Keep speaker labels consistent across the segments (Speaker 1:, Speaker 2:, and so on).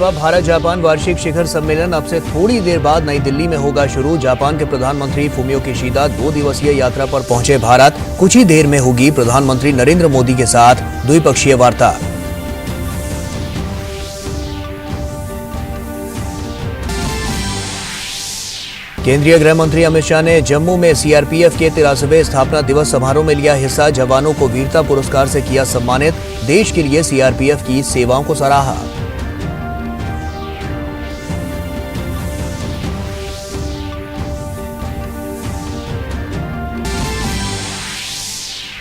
Speaker 1: 17वां Bharat Japan वार्षिक शिखर सम्मेलन अब से थोड़ी देर बाद नई दिल्ली में होगा शुरू। जापान के प्रधानमंत्री फुमियो किशिदा 2 दिवसीय यात्रा पर पहुंचे भारत। कुछ ही देर में होगी प्रधानमंत्री नरेंद्र मोदी के साथ द्विपक्षीय वार्ता। केंद्रीय गृह मंत्री अमित शाह ने जम्मू में सीआरपीएफ के 83वें स्थापना दिवस समारोह में लिया हिस्सा। जवानों को वीरता पुरस्कार से किया सम्मानित। देश के लिए सीआरपीएफ की सेवाओं को सराहा।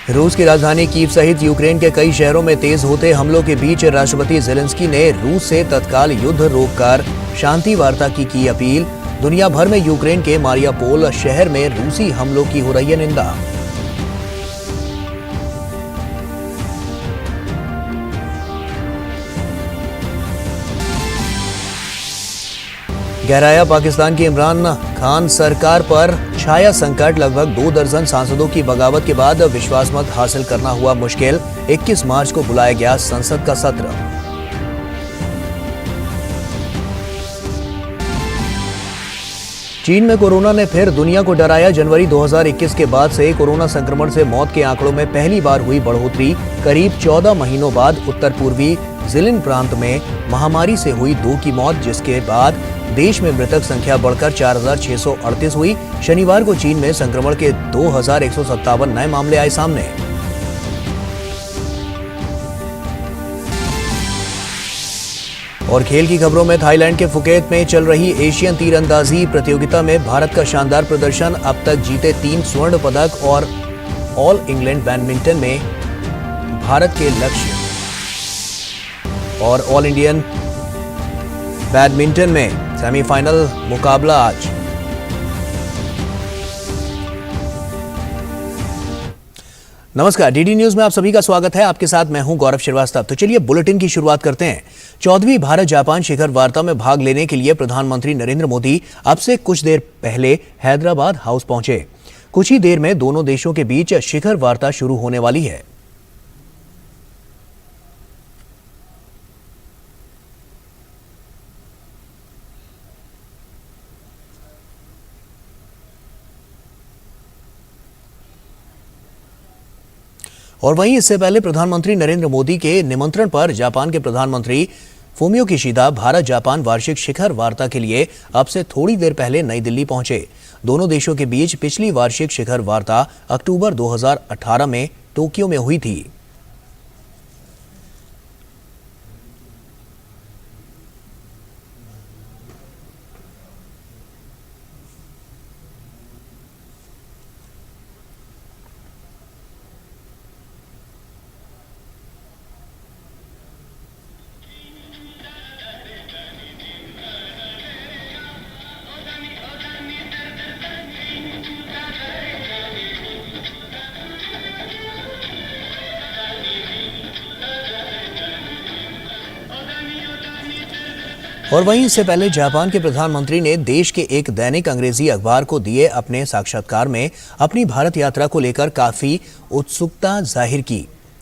Speaker 1: रूस की राजधानी कीव सहित यूक्रेन के कई शहरों में तेज होते हमलों के बीच राष्ट्रपति ज़ेलेंस्की ने रूस से तत्काल युद्ध रोककर शांति वार्ता की अपील। दुनिया भर में यूक्रेन के मारियापोल शहर में रूसी हमलों की हो रही है निंदा। गहराया पाकिस्तान की इमरान खान सरकार पर छाया संकट। लगभग 2 दर्जन सांसदों की बगावत के बाद विश्वास मत हासिल करना हुआ मुश्किल। 21 मार्च को बुलाया गया संसद का सत्र। चीन में कोरोना ने फिर दुनिया को डराया। जनवरी 2021 के बाद से कोरोना संक्रमण से मौत के आंकड़ों में पहली बार हुई बढ़ोतरी। करीब 14 महीनों बाद उत्तर पूर्वी जिलिन प्रांत में महामारी से हुई 2 की मौत, जिसके बाद देश में मृतक संख्या बढ़कर 4,638 हुई। शनिवार को चीन में संक्रमण के 2,157 नए मामले आए सामने। और खेल की खबरों में थाईलैंड के फुकेत में चल रही एशियन तीरंदाजी प्रतियोगिता में भारत का शानदार प्रदर्शन। अब तक जीते 3 स्वर्ण पदक और ऑल इंग्लैंड बैडमिंटन में भारत के लक्ष्य और ऑल इंडियन बैडमिंटन में सेमीफाइनल मुकाबला आज। नमस्कार, डीडी न्यूज में आप सभी का स्वागत है। आपके साथ मैं हूं गौरव श्रीवास्तव। तो चलिए बुलेटिन की शुरुआत करते हैं। 14वीं भारत जापान शिखर वार्ता में भाग लेने के लिए प्रधानमंत्री नरेंद्र मोदी अब से कुछ देर पहले हैदराबाद हाउस पहुंचे। कुछ ही देर में दोनों देशों के बीच शिखर वार्ता शुरू होने वाली है। और वहीं इससे पहले प्रधानमंत्री नरेंद्र मोदी के निमंत्रण पर जापान के प्रधानमंत्री फुमियो किशिदा भारत जापान वार्षिक शिखर वार्ता के लिए अब से थोड़ी देर पहले नई दिल्ली पहुंचे। दोनों देशों के बीच पिछली वार्षिक शिखर वार्ता अक्टूबर 2018 में टोक्यो में हुई थी। और वहीं इससे पहले जापान के प्रधानमंत्री ने देश के एक दैनिक अंग्रेजी अखबार को दिए अपने साक्षात्कार में अपनी भारत यात्रा को लेकर काफी उत्सुकता जाहिर की।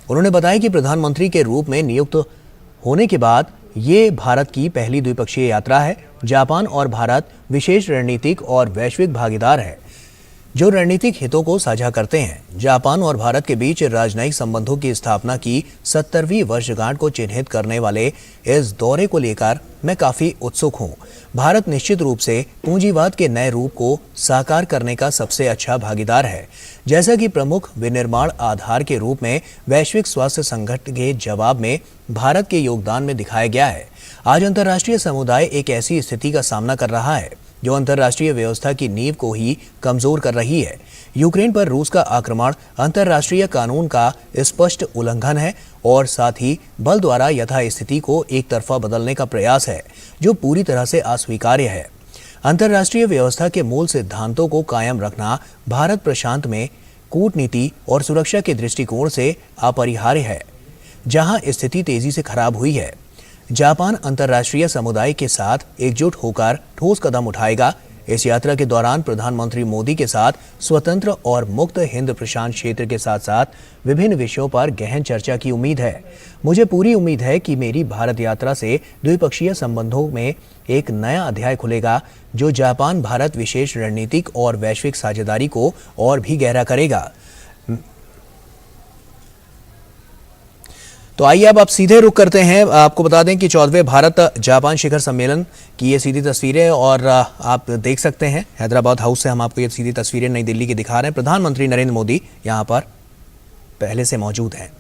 Speaker 1: उन्होंने बताया कि प्रधानमंत्री के रूप में नियुक्त होने के बाद ये भारत की पहली द्विपक्षीय यात्रा है। जापान और भारत विशेष रणनीतिक और वैश्विक भागीदार है जो रणनीतिक हितों को साझा करते हैं। जापान और भारत के बीच राजनयिक संबंधों की स्थापना की 70वीं वर्षगांठ को चिन्हित करने वाले इस दौरे को लेकर मैं काफी उत्सुक हूं। भारत निश्चित रूप से पूंजीवाद के नए रूप को साकार करने का सबसे अच्छा भागीदार है। जैसा कि प्रमुख विनिर्माण आधार के रूप में वैश्विक स्वास्थ्य संगठन के जवाब में भारत के योगदान में दिखाया गया है। आज अंतर्राष्ट्रीय समुदाय एक ऐसी स्थिति का सामना कर रहा है जो अंतर्राष्ट्रीय व्यवस्था की नींव को ही कमजोर कर रही है। यूक्रेन पर रूस का आक्रमण अंतर्राष्ट्रीय कानून का स्पष्ट उल्लंघन है और साथ ही बल द्वारा यथास्थिति को एक तरफा बदलने का प्रयास है जो पूरी तरह से अस्वीकार्य है। अंतर्राष्ट्रीय व्यवस्था के मूल सिद्धांतों को कायम रखना भारत प्रशांत में कूटनीति और सुरक्षा के दृष्टिकोण से अपरिहार्य है। जहां स्थिति तेजी से खराब हुई है, जापान अंतर्राष्ट्रीय समुदाय के साथ एकजुट होकर ठोस कदम उठाएगा। इस यात्रा के दौरान प्रधानमंत्री मोदी के साथ स्वतंत्र और मुक्त हिंद प्रशांत क्षेत्र के साथ साथ विभिन्न विषयों पर गहन चर्चा की उम्मीद है। मुझे पूरी उम्मीद है कि मेरी भारत यात्रा से द्विपक्षीय संबंधों में एक नया अध्याय खुलेगा, जो जापान भारत विशेष रणनीतिक और वैश्विक साझेदारी को और भी गहरा करेगा। तो आइए अब आप सीधे रुख करते हैं। आपको बता दें कि 14वें भारत जापान शिखर सम्मेलन की ये सीधी तस्वीरें, और आप देख सकते हैं हैदराबाद हाउस से हम आपको ये सीधी तस्वीरें नई दिल्ली की दिखा रहे हैं। प्रधानमंत्री नरेंद्र मोदी यहां पर पहले से मौजूद हैं।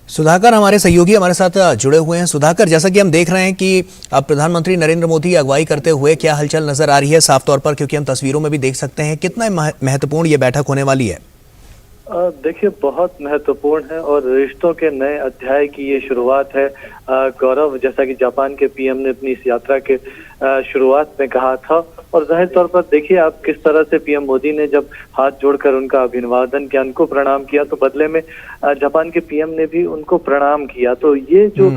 Speaker 1: सुधाकर हमारे सहयोगी हमारे साथ जुड़े हुए हैं। सुधाकर, जैसा कि हम देख रहे हैं कि अब प्रधानमंत्री नरेंद्र मोदी अगुवाई करते हुए क्या हलचल नजर आ रही है साफ तौर पर, क्योंकि हम तस्वीरों में भी देख सकते हैं कितना महत्वपूर्ण ये बैठक होने वाली है।
Speaker 2: देखिए, बहुत महत्वपूर्ण है और रिश्तों के नए अध्याय की ये शुरुआत है। गौरव, जैसा कि जापान के पीएम ने अपनी इस यात्रा के शुरुआत में कहा था, और जाहिर तौर पर देखिए आप किस तरह से पीएम मोदी ने जब हाथ जोड़कर उनका अभिवादन किया, उनको प्रणाम किया, तो बदले में जापान के पीएम ने भी उनको प्रणाम किया। तो ये जो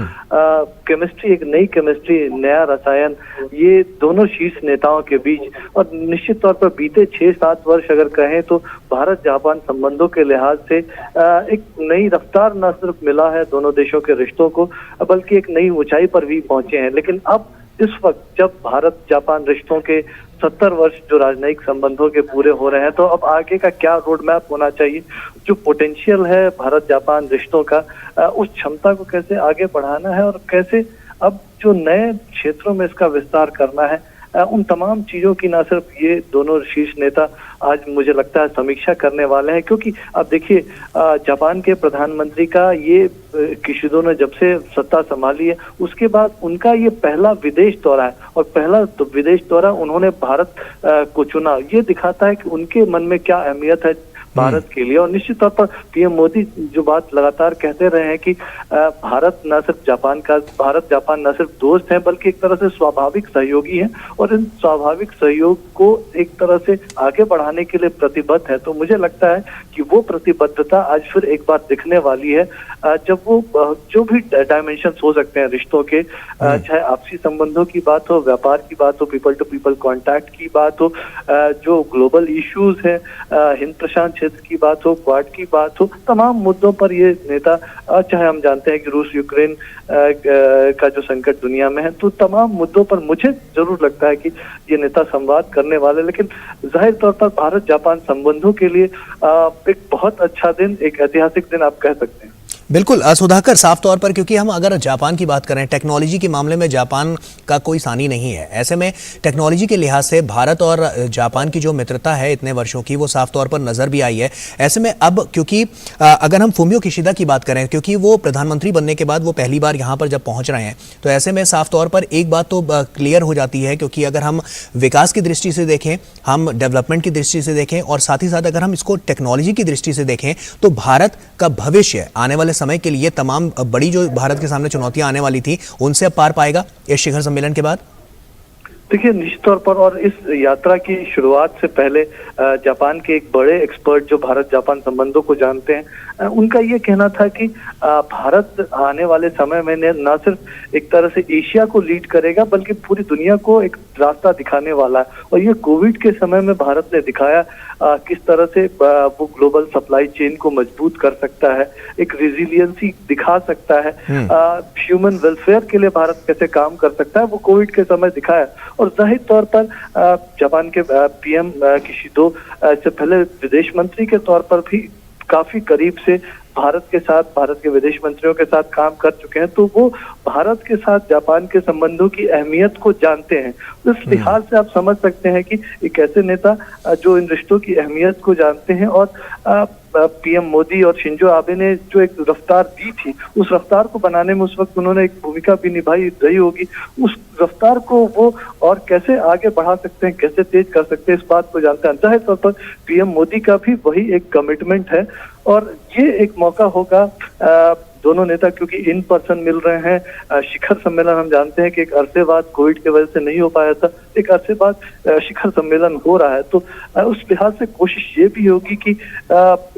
Speaker 2: केमिस्ट्री, एक नई केमिस्ट्री, नया रसायन, ये दोनों शीर्ष नेताओं के बीच, और निश्चित तौर पर बीते 6-7 वर्ष अगर कहें तो भारत जापान संबंधों के लिहाज से एक नई रफ्तार न सिर्फ मिला है दोनों देशों के रिश्तों को, बल्कि एक नई ऊंचाई पर भी पहुंचे हैं। लेकिन अब इस वक्त जब भारत जापान रिश्तों के 70 वर्ष जो राजनयिक संबंधों के पूरे हो रहे हैं, तो अब आगे का क्या रोड मैप होना चाहिए, जो पोटेंशियल है भारत जापान रिश्तों का, उस क्षमता को कैसे आगे बढ़ाना है और कैसे अब जो नए क्षेत्रों में इसका विस्तार करना है, उन तमाम चीजों की न सिर्फ ये दोनों शीर्ष नेता आज मुझे लगता है समीक्षा करने वाले हैं। क्योंकि अब देखिए, जापान के प्रधानमंत्री का ये किशिदो ने जब से सत्ता संभाली है, उसके बाद उनका ये पहला विदेश दौरा है, और पहला तो विदेश दौरा उन्होंने भारत को चुना। ये दिखाता है कि उनके मन में क्या अहमियत है भारत के लिए। और निश्चित तौर पर पीएम मोदी जो बात लगातार कहते रहे हैं कि भारत जापान न सिर्फ दोस्त हैं, बल्कि एक तरह से स्वाभाविक सहयोगी हैं, और इन स्वाभाविक सहयोग को एक तरह से आगे बढ़ाने के लिए प्रतिबद्ध है। तो मुझे लगता है कि वो प्रतिबद्धता आज फिर एक बार दिखने वाली है, जब वो जो भी डायमेंशंस हो सकते हैं रिश्तों के, चाहे आपसी संबंधों की बात हो, व्यापार की बात हो, पीपल टू पीपल कॉन्टैक्ट की बात हो, जो ग्लोबल इश्यूज है, हिंद प्रशांत क्षेत्र की बात हो, क्वाड की बात हो, तमाम मुद्दों पर ये नेता, चाहे हम जानते हैं कि रूस यूक्रेन का जो संकट दुनिया में है, तो तमाम मुद्दों पर मुझे जरूर लगता है कि ये नेता संवाद करने वाले। लेकिन जाहिर तौर पर भारत जापान संबंधों के लिए एक बहुत अच्छा दिन, एक ऐतिहासिक दिन आप कह सकते हैं।
Speaker 1: बिल्कुल सुधाकर, साफ तौर पर क्योंकि हम अगर जापान की बात करें, टेक्नोलॉजी के मामले में जापान का कोई सानी नहीं है। ऐसे में टेक्नोलॉजी के लिहाज से भारत और जापान की जो मित्रता है इतने वर्षों की, वो साफ तौर पर नजर भी आई है। ऐसे में अब क्योंकि अगर हम फुमियो किशिदा की बात करें, क्योंकि वो प्रधानमंत्री बनने के बाद वो पहली बार यहाँ पर जब पहुंच रहे हैं, तो ऐसे में साफ तौर पर एक बात तो क्लियर हो जाती है, क्योंकि अगर हम विकास की दृष्टि से देखें, हम डेवलपमेंट की दृष्टि से देखें, और साथ ही साथ अगर हम इसको टेक्नोलॉजी की दृष्टि से देखें, तो भारत का भविष्य आने वाले समय के लिए तमाम बड़ी जो भारत के सामने चुनौतियां आने वाली थी, उनसे अब पार पाएगा इस शिखर सम्मेलन के बाद।
Speaker 2: देखिए, निश्चित तौर पर, और इस यात्रा की शुरुआत से पहले जापान के एक बड़े एक्सपर्ट जो भारत जापान संबंधों को जानते हैं, उनका ये कहना था कि भारत आने वाले समय में न सिर्फ एक तरह से एशिया को लीड करेगा, बल्कि पूरी दुनिया को एक रास्ता दिखाने वाला है। और ये कोविड के समय में भारत ने दिखाया किस तरह से वो ग्लोबल सप्लाई चेन को मजबूत कर सकता है, एक रेजिलियंसी दिखा सकता है, ह्यूमन वेलफेयर के लिए भारत कैसे काम कर सकता है, वो कोविड के समय दिखाया। और जाहिर तौर पर जापान के पीएम किशिदो से पहले विदेश मंत्री के तौर पर भी काफी करीब से भारत के साथ, भारत के विदेश मंत्रियों के साथ काम कर चुके हैं, तो वो भारत के साथ जापान के संबंधों की अहमियत को जानते हैं। इस लिहाज से आप समझ सकते हैं कि एक ऐसे नेता जो इन रिश्तों की अहमियत को जानते हैं, और पीएम मोदी और शिंजो आबे ने जो एक रफ्तार दी थी, उस रफ्तार को बनाने में उस वक्त उन्होंने एक भूमिका भी निभाई रही होगी। उस रफ्तार को वो और कैसे आगे बढ़ा सकते हैं, कैसे तेज कर सकते हैं, इस बात को जानते हैं। जाहिर तौर पर पीएम मोदी का भी वही एक कमिटमेंट है और ये एक मौका होगा दोनों नेता, क्योंकि इन पर्सन मिल रहे हैं। शिखर सम्मेलन हम जानते हैं कि एक अरसे बाद कोविड की वजह से नहीं हो पाया था, एक अरसे बाद शिखर सम्मेलन हो रहा है, तो उस लिहाज से कोशिश ये भी होगी कि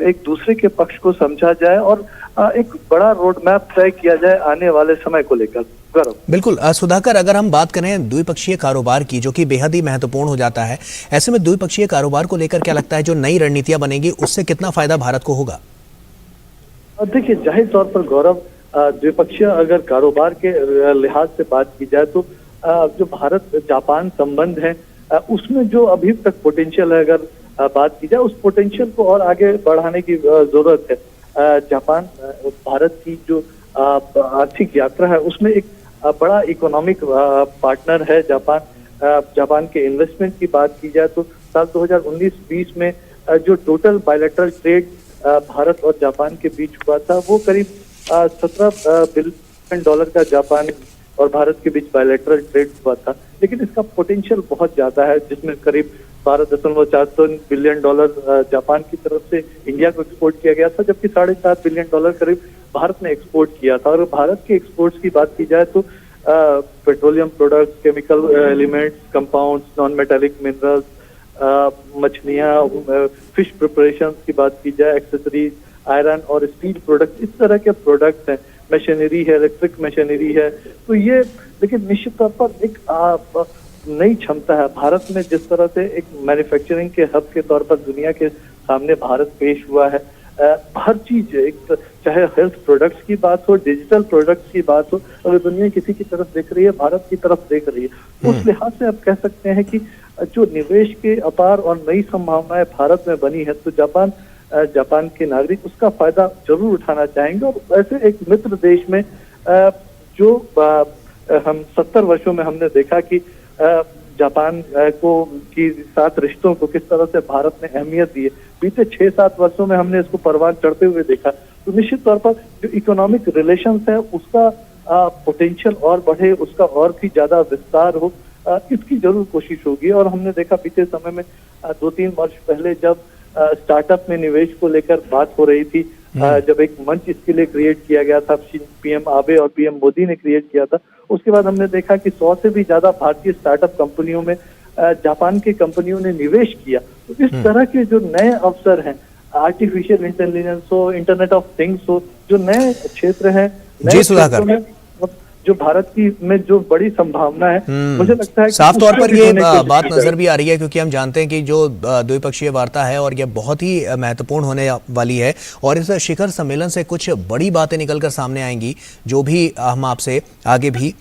Speaker 2: एक दूसरे के पक्ष को समझा जाए और एक बड़ा रोड मैप तय किया जाए आने वाले समय को लेकर। गौरव,
Speaker 1: बिल्कुल सुधाकर, अगर हम बात करें द्विपक्षीय कारोबार की, जो कि बेहद ही महत्वपूर्ण हो जाता है, ऐसे में द्विपक्षीय कारोबार को लेकर क्या लगता है जो नई रणनीतियां बनेगी उससे कितना फायदा भारत को होगा?
Speaker 2: देखिए, जाहिर तौर पर गौरव, द्विपक्षीय अगर कारोबार के लिहाज से बात की जाए तो जो भारत जापान संबंध है उसमें जो अभी तक पोटेंशियल है, अगर बात की जाए उस पोटेंशियल को और आगे बढ़ाने की जरूरत है। जापान भारत की जो आर्थिक यात्रा है उसमें एक बड़ा इकोनॉमिक पार्टनर है जापान। जापान के इन्वेस्टमेंट की बात की जाए तो साल 2019-20 में जो टोटल बायलैटरल ट्रेड भारत और जापान के बीच हुआ था वो करीब $17 बिलियन का जापान और भारत के बीच बायलैटरल ट्रेड हुआ था। लेकिन इसका पोटेंशियल बहुत ज्यादा है, जिसमें करीब $12.4 बिलियन जापान की तरफ से इंडिया को एक्सपोर्ट किया गया था, जबकि $7.5 बिलियन करीब भारत ने एक्सपोर्ट किया था। और भारत के एक्सपोर्ट्स की बात की जाए तो petroleum products, chemical elements, compounds, non metallic minerals, मछलियाँ, फिश प्रिपरेशन की बात की जाए, एक्सेसरीज, आयरन और स्टील प्रोडक्ट, इस तरह के प्रोडक्ट्स हैं, मशीनरी है, इलेक्ट्रिक मशीनरी है। तो ये लेकिन निश्चित तौर पर एक नई क्षमता है भारत में, जिस तरह से एक मैन्युफैक्चरिंग के हब के तौर पर दुनिया के सामने भारत पेश हुआ है। हर चीज, एक चाहे हेल्थ प्रोडक्ट्स की बात हो, डिजिटल प्रोडक्ट्स की बात हो, अगर दुनिया किसी की तरफ देख रही है, भारत की तरफ देख रही है। उस लिहाज से आप कह सकते हैं कि जो निवेश के अपार और नई संभावनाएं भारत में बनी है, तो जापान के नागरिक उसका फायदा जरूर उठाना चाहेंगे। और ऐसे एक मित्र देश में जो हम 70 वर्षों में हमने देखा कि जापान की साथ रिश्तों को किस तरह से भारत ने अहमियत दी है, बीते 6-7 वर्षों में हमने इसको परवान चढ़ते हुए देखा। तो निश्चित तौर पर जो इकोनॉमिक रिलेशंस है उसका पोटेंशियल और बढ़े, उसका और भी ज्यादा विस्तार हो, इसकी जरूर कोशिश होगी। और हमने देखा बीते समय में 2-3 वर्ष पहले जब स्टार्टअप में निवेश को लेकर बात हो रही थी, जब एक मंच इसके लिए क्रिएट किया गया था, पीएम आबे और पीएम मोदी ने क्रिएट किया था, उसके बाद हमने देखा कि 100 से भी ज्यादा भारतीय स्टार्टअप कंपनियों में जापान की कंपनियों ने निवेश किया। तो इस तरह के जो नए अवसर हैं, आर्टिफिशियल इंटेलिजेंस हो, इंटरनेट ऑफ थिंग्स हो, जो नए क्षेत्र हैं,
Speaker 1: जी सुधाकर,
Speaker 2: जो भारत की में जो बड़ी संभावना है, मुझे लगता है
Speaker 1: साफ तौर पर ये बात नजर भी आ रही है, क्योंकि हम जानते हैं कि जो द्विपक्षीय वार्ता है और ये बहुत ही महत्वपूर्ण होने वाली है और इस शिखर सम्मेलन से कुछ बड़ी बातें निकलकर सामने आएंगी, जो भी हम आपसे आगे भी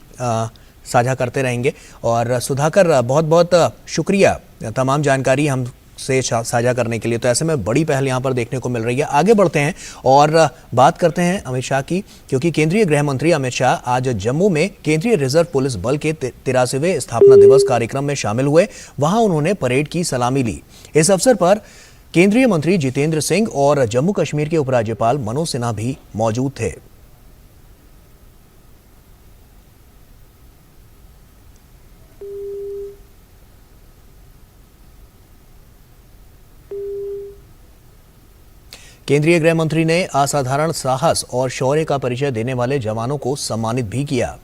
Speaker 1: साझा करते रहेंगे। और सुधाकर, बहुत बहुत शुक्रिया तमाम जानकारी हम से साझा करने के लिए। तो ऐसे में बड़ी पहल यहाँ पर देखने को मिल रही है। आगे बढ़ते हैं और बात करते हैं अमित शाह की, क्योंकि केंद्रीय गृह मंत्री अमित शाह आज जम्मू में केंद्रीय रिजर्व पुलिस बल के 83वें स्थापना दिवस कार्यक्रम में शामिल हुए। वहां उन्होंने परेड की सलामी ली। इस अवसर पर केंद्रीय मंत्री जितेंद्र सिंह और जम्मू कश्मीर के उपराज्यपाल मनोज सिन्हा भी मौजूद थे। केंद्रीय गृह मंत्री ने असाधारण साहस और शौर्य का परिचय देने वाले जवानों को सम्मानित भी किया।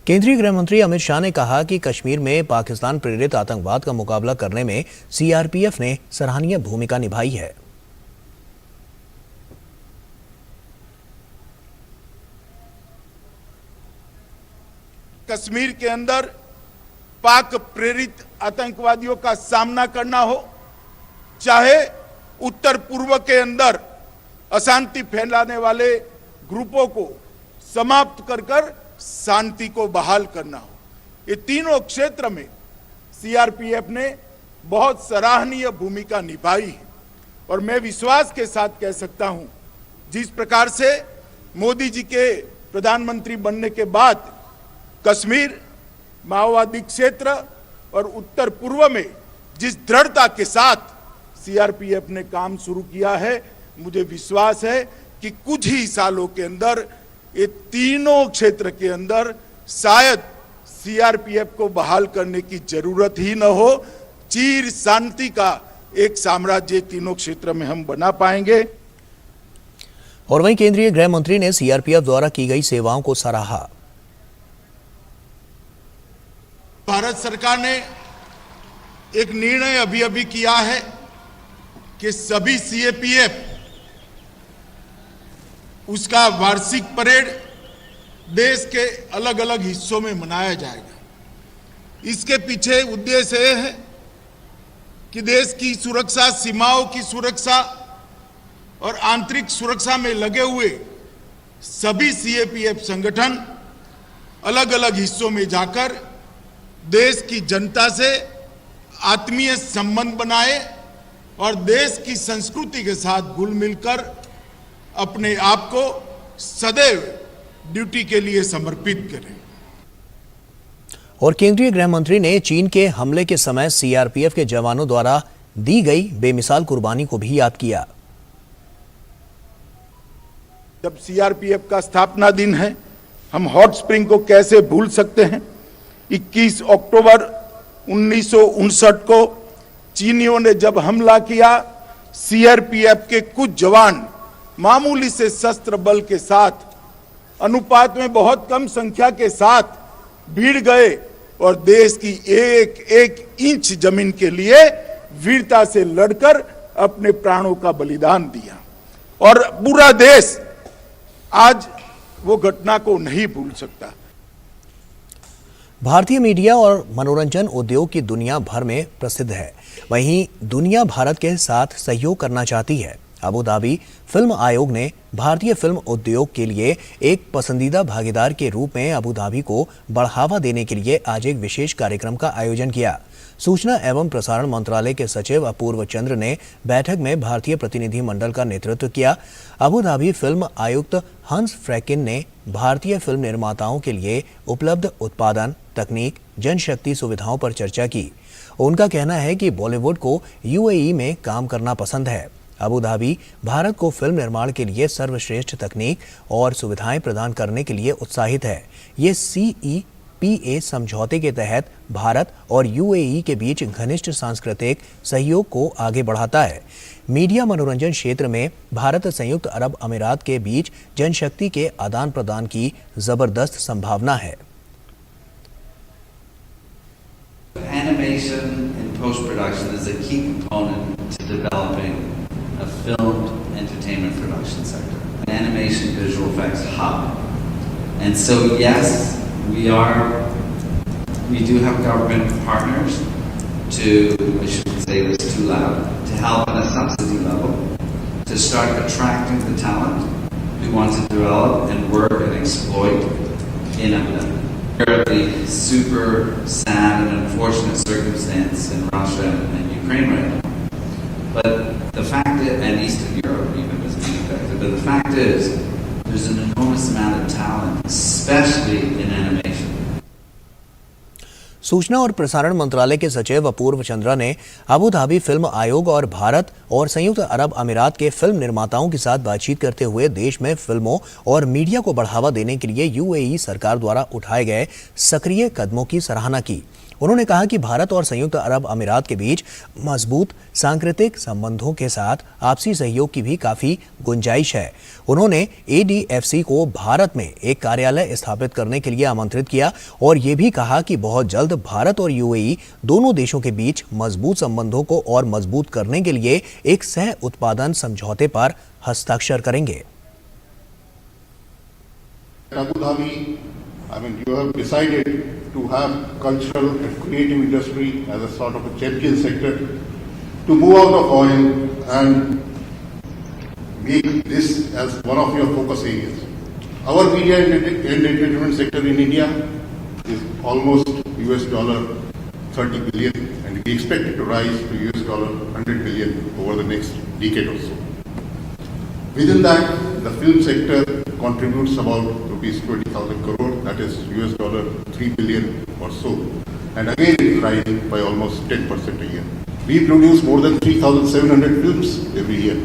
Speaker 1: केंद्रीय गृह मंत्री अमित शाह ने कहा कि कश्मीर में पाकिस्तान प्रेरित आतंकवाद का मुकाबला करने में सीआरपीएफ ने सराहनीय भूमिका निभाई है।
Speaker 3: कश्मीर के अंदर पाक प्रेरित आतंकवादियों का सामना करना हो, चाहे उत्तर पूर्व के अंदर अशांति फैलाने वाले ग्रुपों को समाप्त कर शांति को बहाल करना हो, ये तीनों क्षेत्र में सीआरपीएफ ने बहुत सराहनीय भूमिका निभाई है। और मैं विश्वास के साथ कह सकता हूं, जिस प्रकार से मोदी जी के प्रधानमंत्री बनने के बाद कश्मीर, माओवादी क्षेत्र और उत्तर पूर्व में जिस दृढ़ता के साथ सीआरपीएफ ने काम शुरू किया है, मुझे विश्वास है कि कुछ ही सालों के अंदर ये तीनों क्षेत्र के अंदर शायद सीआरपीएफ को बहाल करने की जरूरत ही न हो। चिर शांति का एक साम्राज्य तीनों क्षेत्र में हम बना पाएंगे।
Speaker 1: और वहीं केंद्रीय गृह मंत्री ने सीआरपीएफ द्वारा की गई सेवाओं को सराहा।
Speaker 3: भारत सरकार ने एक निर्णय अभी किया है कि सभी सीएपीएफ उसका वार्षिक परेड देश के अलग अलग हिस्सों में मनाया जाएगा। इसके पीछे उद्देश्य यह है कि देश की सुरक्षा, सीमाओं की सुरक्षा और आंतरिक सुरक्षा में लगे हुए सभी सीएपीएफ संगठन अलग अलग हिस्सों में जाकर देश की जनता से आत्मीय संबंध बनाए और देश की संस्कृति के साथ घुल मिलकर अपने आप को सदैव ड्यूटी के लिए समर्पित करें।
Speaker 1: और केंद्रीय गृह मंत्री ने चीन के हमले के समय सीआरपीएफ के जवानों द्वारा दी गई बेमिसाल कुर्बानी को भी याद किया।
Speaker 3: जब सीआरपीएफ का स्थापना दिन है, हम हॉट स्प्रिंग को कैसे भूल सकते हैं। 21 अक्टूबर 1959 को चीनियों ने जब हमला किया, सीआरपीएफ के कुछ जवान मामूली से शस्त्र बल के साथ अनुपात में बहुत कम संख्या के साथ भीड़ गए और देश की एक एक इंच जमीन के लिए वीरता से लड़कर अपने प्राणों का बलिदान दिया। और पूरा देश आज वो घटना को नहीं भूल सकता।
Speaker 1: भारतीय मीडिया और मनोरंजन उद्योग की दुनिया भर में प्रसिद्ध है। वहीं दुनिया भारत के साथ सहयोग करना चाहती है। अबू धाबी फिल्म आयोग ने भारतीय फिल्म उद्योग के लिए एक पसंदीदा भागीदार के रूप में अबू धाबी को बढ़ावा देने के लिए आज एक विशेष कार्यक्रम का आयोजन किया। सूचना एवं प्रसारण मंत्रालय के सचिव अपूर्व चंद्र ने बैठक में भारतीय प्रतिनिधि मंडल का नेतृत्व किया। अबू धाबी फिल्म आयुक्त हंस फ्रैकिन ने भारतीय फिल्म निर्माताओं के लिए उपलब्ध उत्पादन, तकनीक, जनशक्ति सुविधाओं पर चर्चा की। उनका कहना है कि बॉलीवुड को यूएई में काम करना पसंद है। अबू धाबी भारत को फिल्म निर्माण के लिए सर्वश्रेष्ठ तकनीक और सुविधाएं प्रदान करने के लिए उत्साहित है। ये CEPA समझौते के तहत भारत और यूएई के बीच घनिष्ठ सांस्कृतिक सहयोग को आगे बढ़ाता है। मीडिया मनोरंजन क्षेत्र में भारत संयुक्त अरब अमीरात के बीच जनशक्ति के आदान प्रदान की जबरदस्त संभावना है।
Speaker 4: Animation in post-production is a key component to developing a filmed entertainment production sector, an animation visual effects hub. And so yes, we do have government partners to, I shouldn't say this too loud, to help on a subsidy level to start attracting the talent we want to develop and work and exploit in Abu Dhabi. The super sad and unfortunate circumstance in Russia and Ukraine right now. But the fact is, and Eastern Europe even is being affected, but the fact is, there's an enormous amount of talent, especially in animation.
Speaker 1: सूचना और प्रसारण मंत्रालय के सचिव अपूर्व चंद्रा ने Abu Dhabi film आयोग और भारत और संयुक्त अरब अमीरात के फिल्म निर्माताओं के साथ बातचीत करते हुए देश में फिल्मों और मीडिया को बढ़ावा देने के लिए यूएई सरकार द्वारा उठाए गए सक्रिय कदमों की सराहना की। उन्होंने कहा कि भारत और संयुक्त अरब अमीरात के बीच मजबूत सांस्कृतिक संबंधों के साथ आपसी सहयोग की भी काफी गुंजाइश है। उन्होंने ADFC को भारत में एक कार्यालय स्थापित करने के लिए आमंत्रित किया और ये भी कहा कि बहुत जल्द भारत और यूएई दोनों देशों के बीच मजबूत संबंधों को और मजबूत करने के लिए एक सह उत्पादन समझौते पर हस्ताक्षर करेंगे।
Speaker 5: Abu Dhabi, you have decided to have cultural and creative industry as a sort of a champion sector to move out of oil and make this as one of your focus areas. Our media and entertainment sector in India is almost $1 30 billion, and we expect it to rise to $100 billion over the next decade or so. Within that, the film sector contributes about rupees 20,000 crore, that is $3 billion or so, and again it is rising by almost 10% a year. We produce more than 3,700 films every year.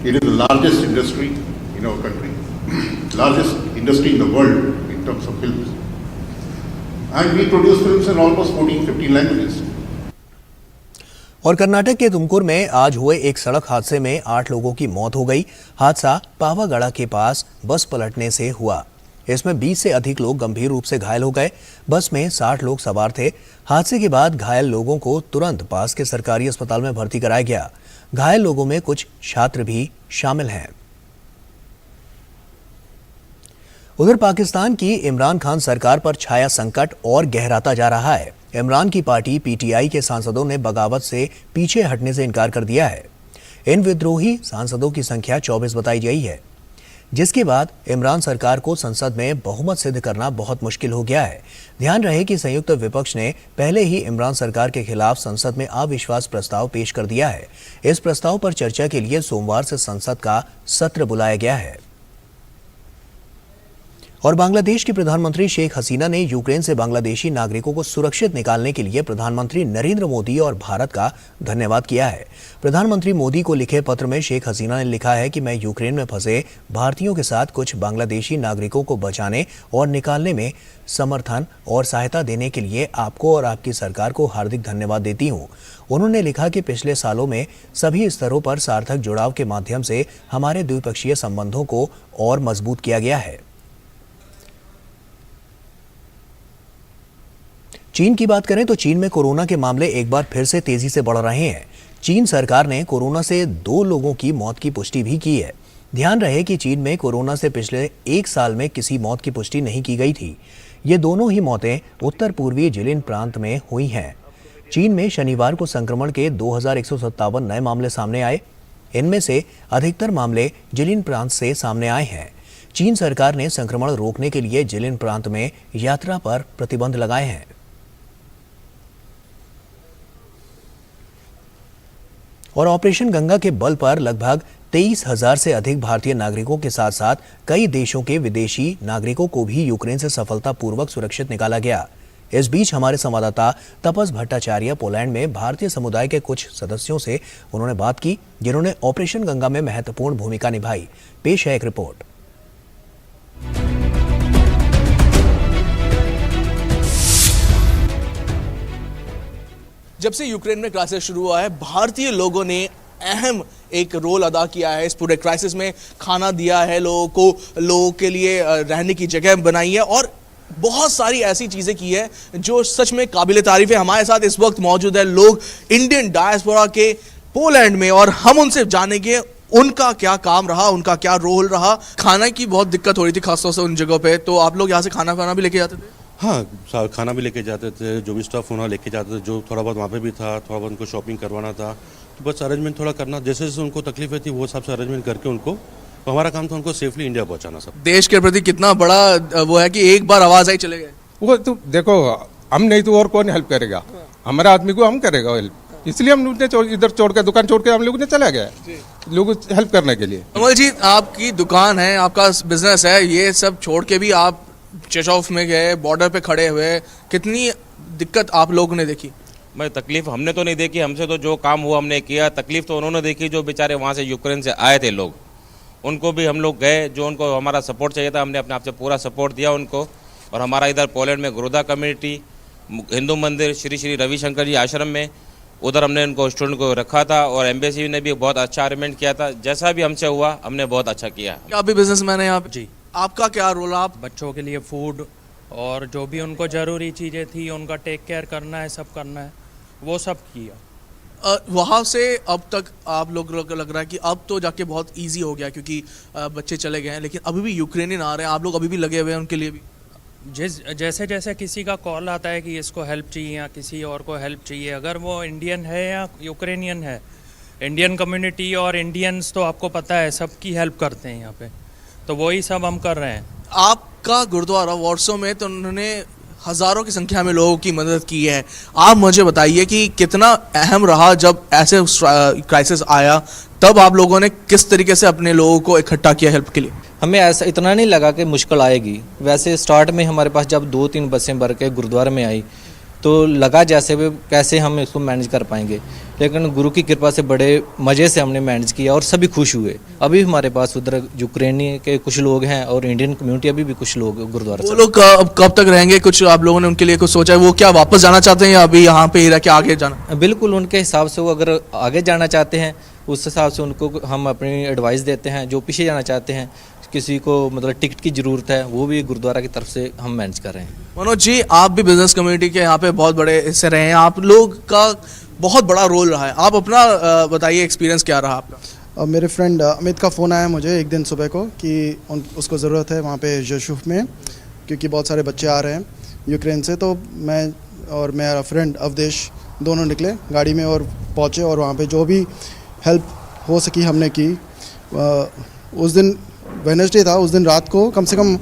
Speaker 5: It is the largest industry in our country, largest industry in the world in terms of films. And we produce films in almost 14-15 languages.
Speaker 1: और कर्नाटक के तुमकुर में आज हुए एक सड़क हादसे में 8 लोगों की मौत हो गई। हादसा पावागढ़ के पास बस पलटने से हुआ। इसमें 20 से अधिक लोग गंभीर रूप से घायल हो गए। बस में 60 लोग सवार थे। हादसे के बाद घायल लोगों को तुरंत पास के सरकारी अस्पताल में भर्ती कराया गया। घायल लोगों में कुछ छात्र भी शामिल हैं। उधर पाकिस्तान की इमरान खान सरकार पर छाया संकट और गहराता जा रहा है। इमरान की पार्टी पीटीआई के सांसदों ने बगावत से पीछे हटने से इनकार कर दिया है। इन विद्रोही सांसदों की संख्या 24 बताई गई है, जिसके बाद इमरान सरकार को संसद में बहुमत सिद्ध करना बहुत मुश्किल हो गया है। ध्यान रहे कि संयुक्त विपक्ष ने पहले ही इमरान सरकार के खिलाफ संसद में अविश्वास प्रस्ताव पेश कर दिया है। इस प्रस्ताव पर चर्चा के लिए सोमवार से संसद का सत्र बुलाया गया है। और बांग्लादेश की प्रधानमंत्री शेख हसीना ने यूक्रेन से बांग्लादेशी नागरिकों को सुरक्षित निकालने के लिए प्रधानमंत्री नरेंद्र मोदी और भारत का धन्यवाद किया है। प्रधानमंत्री मोदी को लिखे पत्र में शेख हसीना ने लिखा है कि मैं यूक्रेन में फंसे भारतीयों के साथ कुछ बांग्लादेशी नागरिकों को बचाने और निकालने में समर्थन और सहायता देने के लिए आपको और आपकी सरकार को हार्दिक धन्यवाद देती हूँ। उन्होंने लिखा कि पिछले सालों में सभी स्तरों पर सार्थक जुड़ाव के माध्यम से हमारे द्विपक्षीय संबंधों को और मजबूत किया गया है। चीन की बात करें तो चीन में कोरोना के मामले एक बार फिर से तेजी से बढ़ रहे हैं। चीन सरकार ने कोरोना से 2 लोगों की मौत की पुष्टि भी की है। ध्यान रहे कि चीन में कोरोना से पिछले 1 साल में किसी मौत की पुष्टि नहीं की गई थी। ये दोनों ही मौतें उत्तर पूर्वी जिलिन प्रांत में हुई हैं। चीन में शनिवार को संक्रमण के 2157 नए मामले सामने आए। इनमें से अधिकतर मामले जिलिन प्रांत से सामने आए हैं। चीन सरकार ने संक्रमण रोकने के लिए जिलिन प्रांत में यात्रा पर प्रतिबंध लगाए हैं। और ऑपरेशन गंगा के बल पर लगभग 23,000 से अधिक भारतीय नागरिकों के साथ साथ कई देशों के विदेशी नागरिकों को भी यूक्रेन से सफलतापूर्वक सुरक्षित निकाला गया। इस बीच हमारे संवाददाता तपस भट्टाचार्य पोलैंड में भारतीय समुदाय के कुछ सदस्यों से उन्होंने बात की, जिन्होंने ऑपरेशन गंगा में महत्वपूर्ण भूमिका निभाई। पेश है एक रिपोर्ट।
Speaker 6: जब से यूक्रेन में क्राइसिस शुरू हुआ है, भारतीय लोगों ने अहम एक रोल अदा किया है। इस पूरे क्राइसिस में खाना दिया है लोगों को, लोगों के लिए रहने की जगह बनाई है और बहुत सारी ऐसी चीज़ें की है जो सच में काबिल तारीफ है। हमारे साथ इस वक्त मौजूद है लोग इंडियन डायस्पोरा के पोलैंड में और हम उनसे जानेंगे उनका क्या काम रहा, उनका क्या रोल रहा। खाना की बहुत दिक्कत हो रही थी खासतौर से उन जगहों पे, तो आप लोग यहाँ से खाना भी लेके जाते थे?
Speaker 7: हाँ, खाना भी लेके जाते थे, जो भी स्टाफ वहाँ लेके जाते थे, जो थोड़ा बहुत वहाँ पे भी था, थोड़ा बहुत उनको शॉपिंग करवाना था, तो बस अरेंजमेंट थोड़ा करना, जैसे जैसे उनको तकलीफें थी वो हिसाब से अरेंजमेंट करके उनको, तो हमारा काम था उनको सेफली इंडिया पहुँचाना। सब
Speaker 6: देश के प्रति कितना बड़ा वो है कि एक बार आवाज़ आई चले गए।
Speaker 8: वो तो देखो, हम नहीं तो और कौन हेल्प करेगा? हमारा आदमी को हम करेगा हेल्प, इसलिए हम इधर छोड़ के दुकान छोड़ के हम लोग ने चला गया लोगों को हेल्प करने के लिए।
Speaker 6: कमल जी, आपकी दुकान है, आपका बिजनेस है, ये सब छोड़ के भी आप चेचॉफ में गए, बॉर्डर पे खड़े हुए, कितनी दिक्कत आप लोगों ने देखी?
Speaker 9: मैं तकलीफ हमने तो नहीं देखी, हमसे तो जो काम हुआ हमने किया। तकलीफ तो उन्होंने देखी जो बेचारे वहाँ से यूक्रेन से आए थे लोग, उनको भी हम लोग गए, जो उनको हमारा सपोर्ट चाहिए था हमने अपने आप से पूरा सपोर्ट दिया उनको। और हमारा इधर पोलैंड में गुरुदा कम्युनिटी, हिंदू मंदिर, श्री श्री रविशंकर जी आश्रम में, उधर हमने उनको स्टूडेंट को रखा था और एम्बेसी ने भी बहुत अच्छा अरेंजमेंट किया था। जैसा भी हमसे हुआ हमने बहुत अच्छा किया।
Speaker 6: आप भी बिजनेसमैन हैं यहाँ पे?
Speaker 10: जी।
Speaker 6: आपका क्या रोल? आप
Speaker 10: बच्चों के लिए फूड और जो भी उनको ज़रूरी चीज़ें थी उनका टेक केयर करना है, सब करना है, वो सब किया।
Speaker 6: वहाँ से अब तक आप लोग लग रहा है कि अब तो जाके बहुत इजी हो गया क्योंकि बच्चे चले गए हैं, लेकिन अभी भी यूक्रेनियन आ रहे हैं, आप लोग अभी भी लगे हुए हैं उनके लिए भी?
Speaker 10: जैसे जैसे किसी का कॉल आता है कि इसको हेल्प चाहिए या किसी और को हेल्प चाहिए, अगर वो इंडियन है या यूक्रेनियन है, इंडियन कम्युनिटी और इंडियंस तो आपको पता है सबकी हेल्प करते हैं यहाँ पे, तो वही सब हम कर रहे हैं।
Speaker 6: आपका गुरुद्वारा वॉर्सो में तो उन्होंने हजारों की संख्या में लोगों की मदद की है। आप मुझे बताइए कि कितना अहम रहा जब ऐसे क्राइसिस आया, तब आप लोगों ने किस तरीके से अपने लोगों को इकट्ठा किया हेल्प के लिए?
Speaker 11: हमें ऐसा इतना नहीं लगा कि मुश्किल आएगी। वैसे स्टार्ट में हमारे पास जब 2-3 बसें भर के गुरुद्वारे में आई तो लगा जैसे भी कैसे हम इसको मैनेज कर पाएंगे, लेकिन गुरु की कृपा से बड़े मज़े से हमने मैनेज किया और सभी खुश हुए। अभी हमारे पास उधर यूक्रेनी के कुछ लोग हैं और इंडियन कम्युनिटी अभी भी कुछ लोग गुरुद्वारा
Speaker 6: वो लोग कब तक रहेंगे? कुछ आप लोगों ने उनके लिए कुछ सोचा है? वो क्या वापस जाना चाहते हैं या अभी यहाँ पे ही रह के आगे जाना?
Speaker 11: बिल्कुल उनके हिसाब से वो अगर आगे जाना चाहते हैं उस हिसाब से उनको हम अपनी एडवाइस देते हैं। जो पीछे जाना चाहते हैं, किसी को मतलब टिकट की ज़रूरत है, वो भी गुरुद्वारा की तरफ से हम मैनेज कर रहे हैं।
Speaker 6: मनोज जी, आप भी बिजनेस कम्युनिटी के यहाँ पे बहुत बड़े हिस्से रहे हैं, आप लोग का बहुत बड़ा रोल रहा है। आप अपना बताइए एक्सपीरियंस क्या रहा आपका?
Speaker 12: मेरे फ्रेंड अमित का फ़ोन आया मुझे एक दिन सुबह को कि उसको ज़रूरत है वहाँ पे यशुफ में, क्योंकि बहुत सारे बच्चे आ रहे हैं यूक्रेन से। तो मैं और मेरा फ्रेंड अवदेश दोनों निकले गाड़ी में और पहुँचे और वहाँ पे जो भी हेल्प हो सकी हमने की। उस दिन वेडनेसडे था, उस दिन रात को कम से कम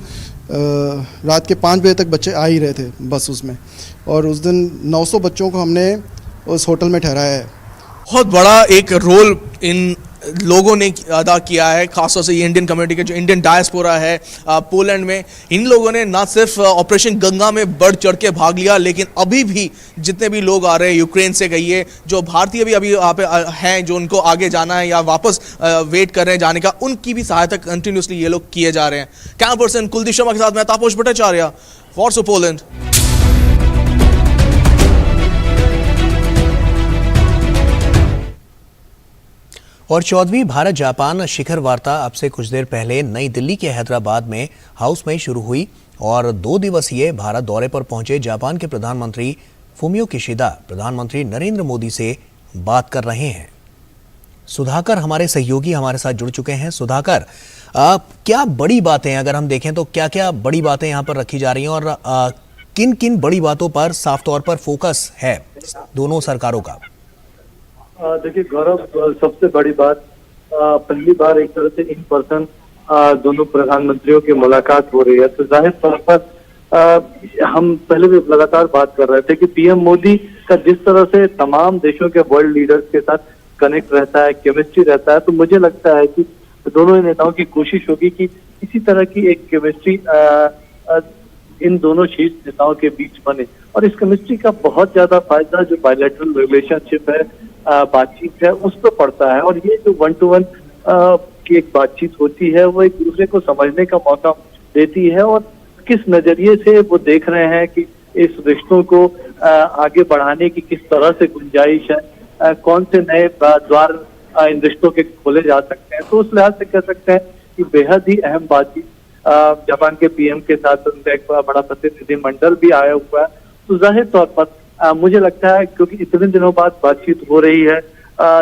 Speaker 12: रात के 5 बजे तक बच्चे आ ही रहे थे बस उसमें, और उस दिन 900 बच्चों को हमने उस होटल में ठहराया है।
Speaker 6: बहुत बड़ा एक रोल इन लोगों ने अदा किया है, खासतौर से ये इंडियन कम्युनिटी के जो इंडियन डायस्पोरा है पोलैंड में। इन लोगों ने ना सिर्फ ऑपरेशन गंगा में बढ़ चढ़ के भाग लिया, लेकिन अभी भी जितने भी लोग आ रहे हैं यूक्रेन से कहिए, जो भारतीय भी अभी यहाँ पे हैं, जो उनको आगे जाना है या वापस वेट कर रहे हैं जाने का, उनकी भी सहायता कंटिन्यूसली ये लोग किए जा रहे हैं। कैमरा पर्सन कुलदीप शर्मा के साथ मैं तापस भट्टाचार्य, वॉइस ऑफ पोलैंड।
Speaker 1: और 14वीं भारत जापान शिखर वार्ता अब से कुछ देर पहले नई दिल्ली के हैदराबाद में हाउस में शुरू हुई और 2 दिवसीय भारत दौरे पर पहुंचे जापान के प्रधानमंत्री फुमियो किशिदा प्रधानमंत्री नरेंद्र मोदी से बात कर रहे हैं। सुधाकर हमारे सहयोगी हमारे साथ जुड़ चुके हैं। सुधाकर, क्या बड़ी बातें, अगर हम देखें तो क्या क्या बड़ी बातें यहाँ पर रखी जा रही हैं और किन किन बड़ी बातों पर साफ तौर पर फोकस है दोनों सरकारों का?
Speaker 2: देखिए गौरव, सबसे बड़ी बात पहली बार एक तरह से इन पर्सन दोनों प्रधानमंत्रियों की मुलाकात हो रही है। तो जाहिर तौर पर हम पहले भी लगातार बात कर रहे थे कि पीएम मोदी का जिस तरह से तमाम देशों के वर्ल्ड लीडर्स के साथ कनेक्ट रहता है, केमिस्ट्री रहता है, तो मुझे लगता है कि दोनों ही नेताओं की कोशिश होगी कि इसी तरह की एक केमिस्ट्री इन दोनों शीर्ष नेताओं के बीच बने। और इस केमिस्ट्री का बहुत ज्यादा फायदा जो बायलैटरल रिलेशनशिप है, बातचीत है, उस पर पड़ता है। और ये जो 1-to-1 की एक बातचीत होती है, वो एक दूसरे को समझने का मौका देती है और किस नजरिए से वो देख रहे हैं कि इस रिश्तों को आगे बढ़ाने की किस तरह से गुंजाइश है, कौन से नए द्वार इन रिश्तों के खोले जा सकते हैं। तो उस लिहाज से कह सकते हैं कि बेहद ही अहम बातचीत जापान के पीएम के साथ उनका एक बड़ा प्रतिनिधिमंडल भी आया हुआ है। तो जाहिर तौर पर मुझे लगता है क्योंकि इतने दिनों बाद बातचीत हो रही है,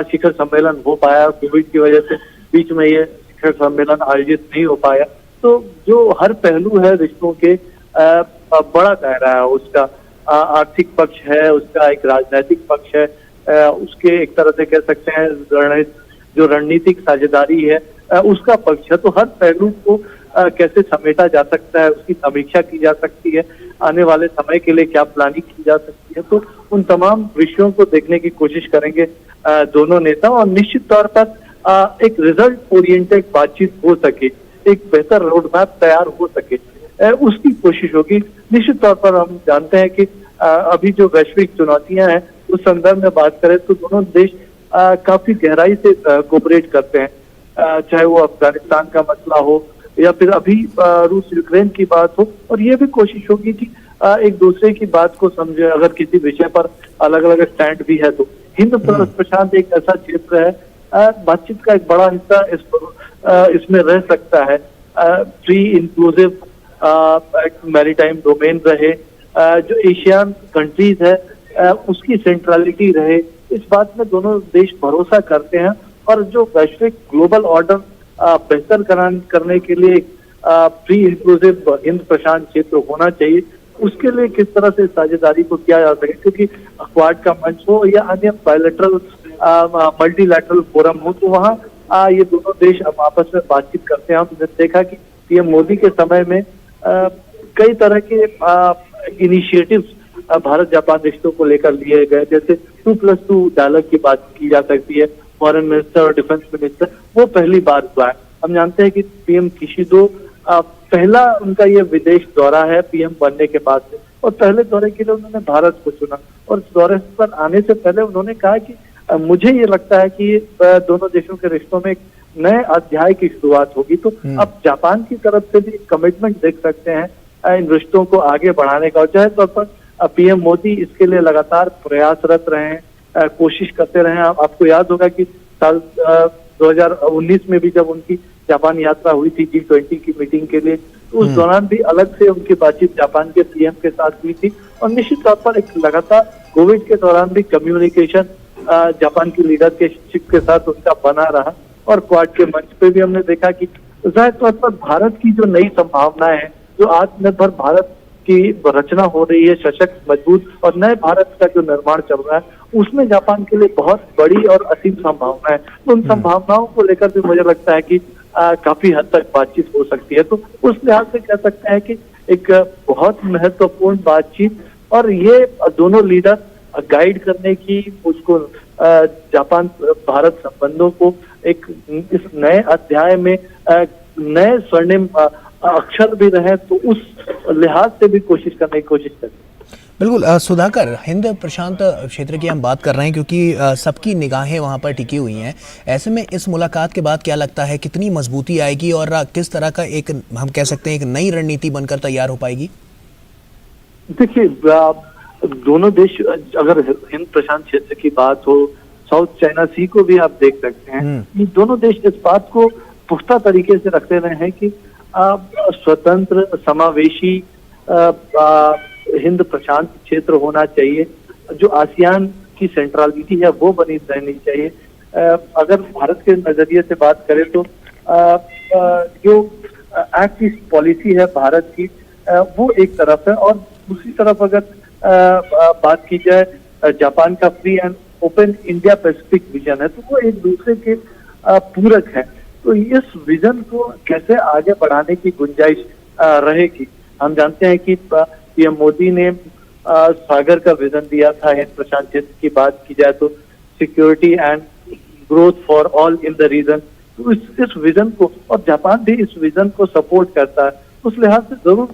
Speaker 2: शिखर सम्मेलन हो पाया, कोविड की वजह से बीच में ये शिखर सम्मेलन आयोजित नहीं हो पाया, तो जो हर पहलू है रिश्तों के बड़ा दायरा है, उसका आर्थिक पक्ष है, उसका एक राजनीतिक पक्ष है, उसके एक तरह से कह सकते हैं जो रणनीतिक साझेदारी है उसका पक्ष है। तो हर पहलू को कैसे समेटा जा सकता है, उसकी समीक्षा की जा सकती है, आने वाले समय के लिए क्या प्लानिंग की जा सकती है, तो उन तमाम विषयों को देखने की कोशिश करेंगे दोनों नेता। और निश्चित तौर पर एक रिजल्ट ओरिएंटेड बातचीत हो सके, एक बेहतर रोड मैप तैयार हो सके, उसकी कोशिश होगी। निश्चित तौर पर हम जानते हैं कि अभी जो वैश्विक चुनौतियां हैं उस संदर्भ में बात करें तो दोनों देश काफी गहराई से कोऑपरेट करते हैं, चाहे वो अफगानिस्तान का मसला हो या फिर अभी रूस यूक्रेन की बात हो। और ये भी कोशिश होगी कि एक दूसरे की बात को समझे, अगर किसी विषय पर अलग अलग स्टैंड भी है तो। हिंद प्रशांत एक ऐसा क्षेत्र है, बातचीत का एक बड़ा हिस्सा इसमें रह सकता है, फ्री इंक्लूसिव मैरीटाइम डोमेन रहे, जो एशियन कंट्रीज है उसकी सेंट्रलिटी रहे, इस बात में दोनों देश भरोसा करते हैं। और जो वैश्विक ग्लोबल ऑर्डर बेहतर करने के लिए फ्री इंक्लूसिव हिंद प्रशांत क्षेत्र होना चाहिए, उसके लिए किस तरह से साझेदारी को किया जा सके, क्योंकि क्वाड का मंच हो या अन्य बायलैटरल मल्टीलैटरल फोरम हो, तो वहाँ ये दोनों देश अब आपस में बातचीत करते हैं। हमने देखा कि पीएम मोदी के समय में कई तरह के इनिशिएटिव्स भारत जापान रिश्तों को लेकर लिए गए, जैसे 2+2 डायलॉग की बात की जा सकती है, फॉरेन मिनिस्टर और डिफेंस मिनिस्टर, वो पहली बार हुआ है। हम जानते हैं कि पीएम किशिदो पहला उनका ये विदेश दौरा है पीएम बनने के बाद से, और पहले दौरे के लिए उन्होंने भारत को चुना, और इस दौरे पर आने से पहले उन्होंने कहा कि मुझे ये लगता है कि दोनों देशों के रिश्तों में एक नए अध्याय की शुरुआत होगी। तो अब जापान की तरफ से भी कमिटमेंट देख सकते हैं इन रिश्तों को आगे बढ़ाने का, और चाहे तौर पर पीएम मोदी इसके लिए लगातार प्रयासरत रहे हैं, कोशिश करते रहे हैं। आपको याद होगा कि साल 2019 में भी जब उनकी जापान यात्रा हुई थी G20 की मीटिंग के लिए, तो उस दौरान भी अलग से उनकी बातचीत जापान के पीएम के साथ हुई थी, और निश्चित तौर पर एक लगातार कोविड के दौरान भी कम्युनिकेशन जापान की लीडरशिप के साथ उनका बना रहा, और क्वाड के मंच पे भी हमने देखा कि जाहिर तौर पर भारत की जो नई संभावनाएं हैं, जो आत्मनिर्भर भारत की रचना हो रही है, सशक्त, मजबूत और नए भारत का जो निर्माण चल रहा है, उसमें जापान के लिए बहुत बड़ी और असीम संभावना है। तो उन संभावनाओं को लेकर भी मुझे लगता है कि काफी हद तक बातचीत हो सकती है। तो उस लिहाज से कह सकते हैं कि एक बहुत महत्वपूर्ण बातचीत, और ये दोनों लीडर गाइड करने की उसको जापान भारत संबंधों को एक इस नए अध्याय में नए स्वर्णिम अक्षर भी रहे, तो उस लिहाज से भी कोशिश करने की कोशिश करें।
Speaker 1: बिल्कुल सुधाकर, हिंद प्रशांत क्षेत्र की हम बात कर रहे हैं क्योंकि सबकी निगाहें वहां पर टिकी हुई हैं। ऐसे में इस मुलाकात के बाद क्या लगता है कितनी मजबूती आएगी और किस तरह का एक हम कह सकते हैं एक नई रणनीति बनकर तैयार हो पाएगी?
Speaker 2: देखिए, दोनों देश, अगर हिंद प्रशांत क्षेत्र की बात हो, साउथ चाइना सी को भी आप देख सकते हैं, ये दोनों देश इस बात को पुख्ता तरीके से रखते रहे हैं कि स्वतंत्र, समावेशी हिंद प्रशांत क्षेत्र होना चाहिए। जो आसियान की सेंट्रलिटी है वो बनी रहनी चाहिए। अगर भारत के नजरिए से बात करें तो जो एक्ट ईस्ट पॉलिसी है भारत की, वो एक तरफ है, और दूसरी तरफ अगर बात की जाए जापान का free and open India Pacific vision है, तो वो एक दूसरे के पूरक है। तो इस विजन को कैसे आगे बढ़ाने की गुंजाइश रहेगी? हम जानते हैं कि पीएम मोदी ने सागर का विजन दिया था। हिंद प्रशांत क्षेत्र की बात की जाए तो security and growth for all in the region, तो इस विजन को, और जापान भी इस विजन को सपोर्ट करता है। उस लिहाज से जरूर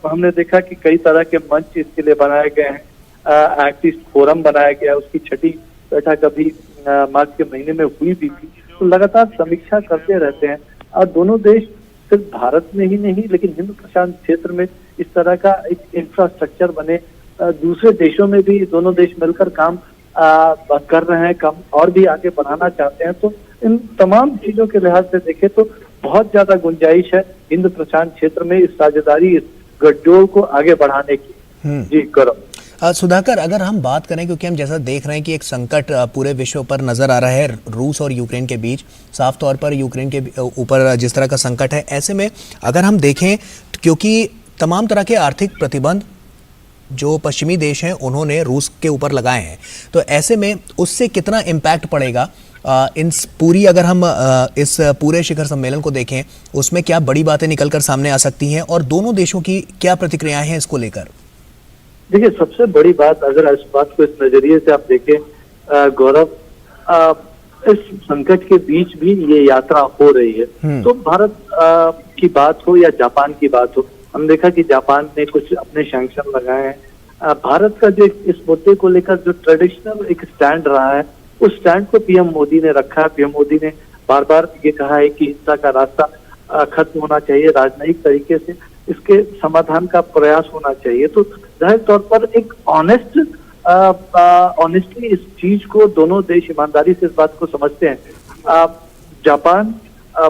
Speaker 2: हमने देखा कि कई तरह के मंच इसके लिए बनाए गए हैं। एक्ट ईस्ट फोरम बनाया गया, उसकी 6ठी बैठक अभी मार्च के महीने में हुई भी थी। तो लगातार समीक्षा करते रहते हैं, और दोनों देश सिर्फ भारत में ही नहीं लेकिन हिंद प्रशांत क्षेत्र में इस तरह का एक इंफ्रास्ट्रक्चर बने, दूसरे देशों में भी दोनों देश मिलकर काम कर रहे हैं, काम और भी आगे बढ़ाना चाहते हैं। तो इन तमाम चीजों के लिहाज से देखें तो बहुत ज्यादा गुंजाइश है हिंद प्रशांत क्षेत्र में इस साझेदारी, इस गठजोड़ को आगे बढ़ाने की। जी करो
Speaker 1: सुधाकर, अगर हम बात करें, क्योंकि हम जैसा देख रहे हैं कि एक संकट पूरे विश्व पर नजर आ रहा है रूस और यूक्रेन के बीच, साफ तौर पर यूक्रेन के ऊपर जिस तरह का संकट है, ऐसे में अगर हम देखें, क्योंकि तमाम तरह के आर्थिक प्रतिबंध जो पश्चिमी देश हैं उन्होंने रूस के ऊपर लगाए हैं, तो ऐसे में उससे कितना इम्पैक्ट पड़ेगा इन पूरी, अगर हम इस पूरे शिखर सम्मेलन को देखें, उसमें क्या बड़ी बातें निकलकर सामने आ सकती हैं और दोनों देशों की क्या प्रतिक्रियाएं हैं इसको लेकर?
Speaker 2: देखिए, सबसे बड़ी बात, अगर इस बात को इस नजरिए से आप देखें गौरव, इस संकट के बीच भी ये यात्रा हो रही है। तो भारत की बात हो या जापान की बात हो, हम देखा कि जापान ने कुछ अपने सैंक्शन लगाए हैं। भारत का जो इस मुद्दे को लेकर जो ट्रेडिशनल एक स्टैंड रहा है, उस स्टैंड को पीएम मोदी ने रखा है। पीएम मोदी ने बार बार ये कहा है कि हिंसा का रास्ता खत्म होना चाहिए, राजनयिक तरीके से इसके समाधान का प्रयास होना चाहिए। तो जाहिर तौर पर एक ऑनेस्टली इस चीज को दोनों देश ईमानदारी से इस बात को समझते हैं। जापान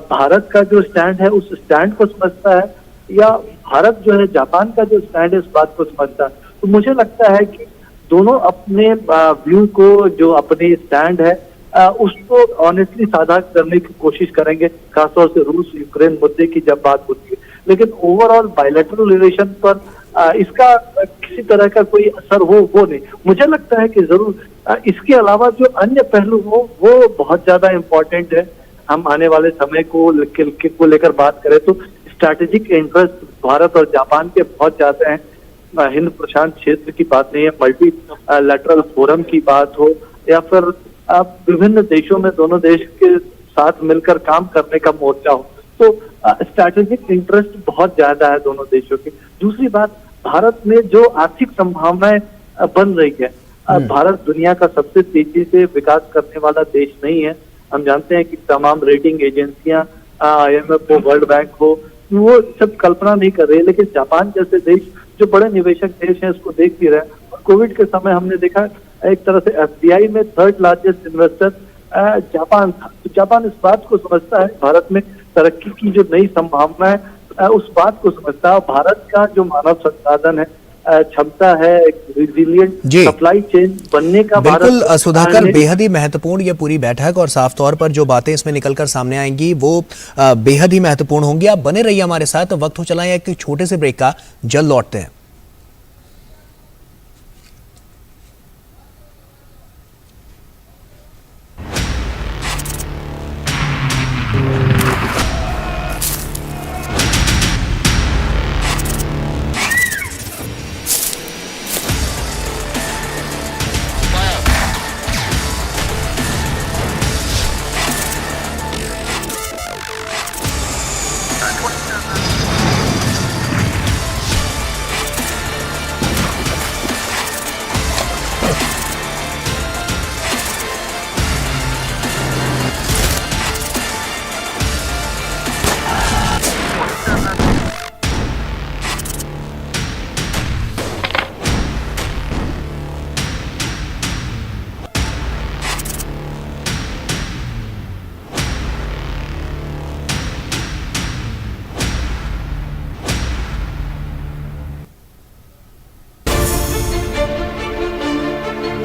Speaker 2: भारत का जो स्टैंड है उस स्टैंड को समझता है, या भारत जो है जापान का जो स्टैंड है उस बात को समझता है। तो मुझे लगता है कि दोनों अपने व्यू को, जो अपनी स्टैंड है, उसको ऑनेस्टली साझा करने की कोशिश करेंगे, खासतौर से रूस यूक्रेन मुद्दे की जब बात होती है। लेकिन ओवरऑल बायलैटरल रिलेशन पर इसका किसी तरह का कोई असर हो वो नहीं। मुझे लगता है कि जरूर इसके अलावा जो अन्य पहलू हो वो बहुत ज्यादा इम्पोर्टेंट है। हम आने वाले समय को लेकर बात करें तो इस स्ट्रैटेजिक इंटरेस्ट भारत और जापान के बहुत ज्यादा हैं। हिंद प्रशांत क्षेत्र की बात नहीं है, मल्टी लैटरल फोरम की बात हो या फिर विभिन्न देशों में दोनों देश के साथ मिलकर काम करने का मोर्चा हो, तो स्ट्रैटेजिक इंटरेस्ट बहुत ज्यादा है दोनों देशों की। दूसरी बात, भारत में जो आर्थिक संभावनाएं बन रही है, भारत दुनिया का सबसे तेजी से विकास करने वाला देश नहीं है। हम जानते हैं कि तमाम रेटिंग एजेंसियां, IMF हो, वर्ल्ड बैंक हो, वो सब कल्पना नहीं कर रही है, लेकिन जापान जैसे देश जो बड़े निवेशक देश हैं उसको देख भी रहे हैं। और कोविड के समय हमने देखा एक तरह से FDI में 3rd लार्जेस्ट इन्वेस्टर जापान था। तो जापान इस बात को समझता है, भारत में तरक्की की जो नई संभावना है उस बात को समझता है। भारत का जो मानव संसाधन है, क्षमता है, रिजिलियंट सप्लाई चेन बनने का
Speaker 1: बिल्कुल सुधाकर, बेहद ही महत्वपूर्ण ये पूरी बैठक और साफ तौर पर जो बातें इसमें निकलकर सामने आएंगी वो बेहद ही महत्वपूर्ण होंगी। आप बने रहिए हमारे साथ। वक्त हो चला है एक छोटे से ब्रेक का, जल्द लौटते हैं।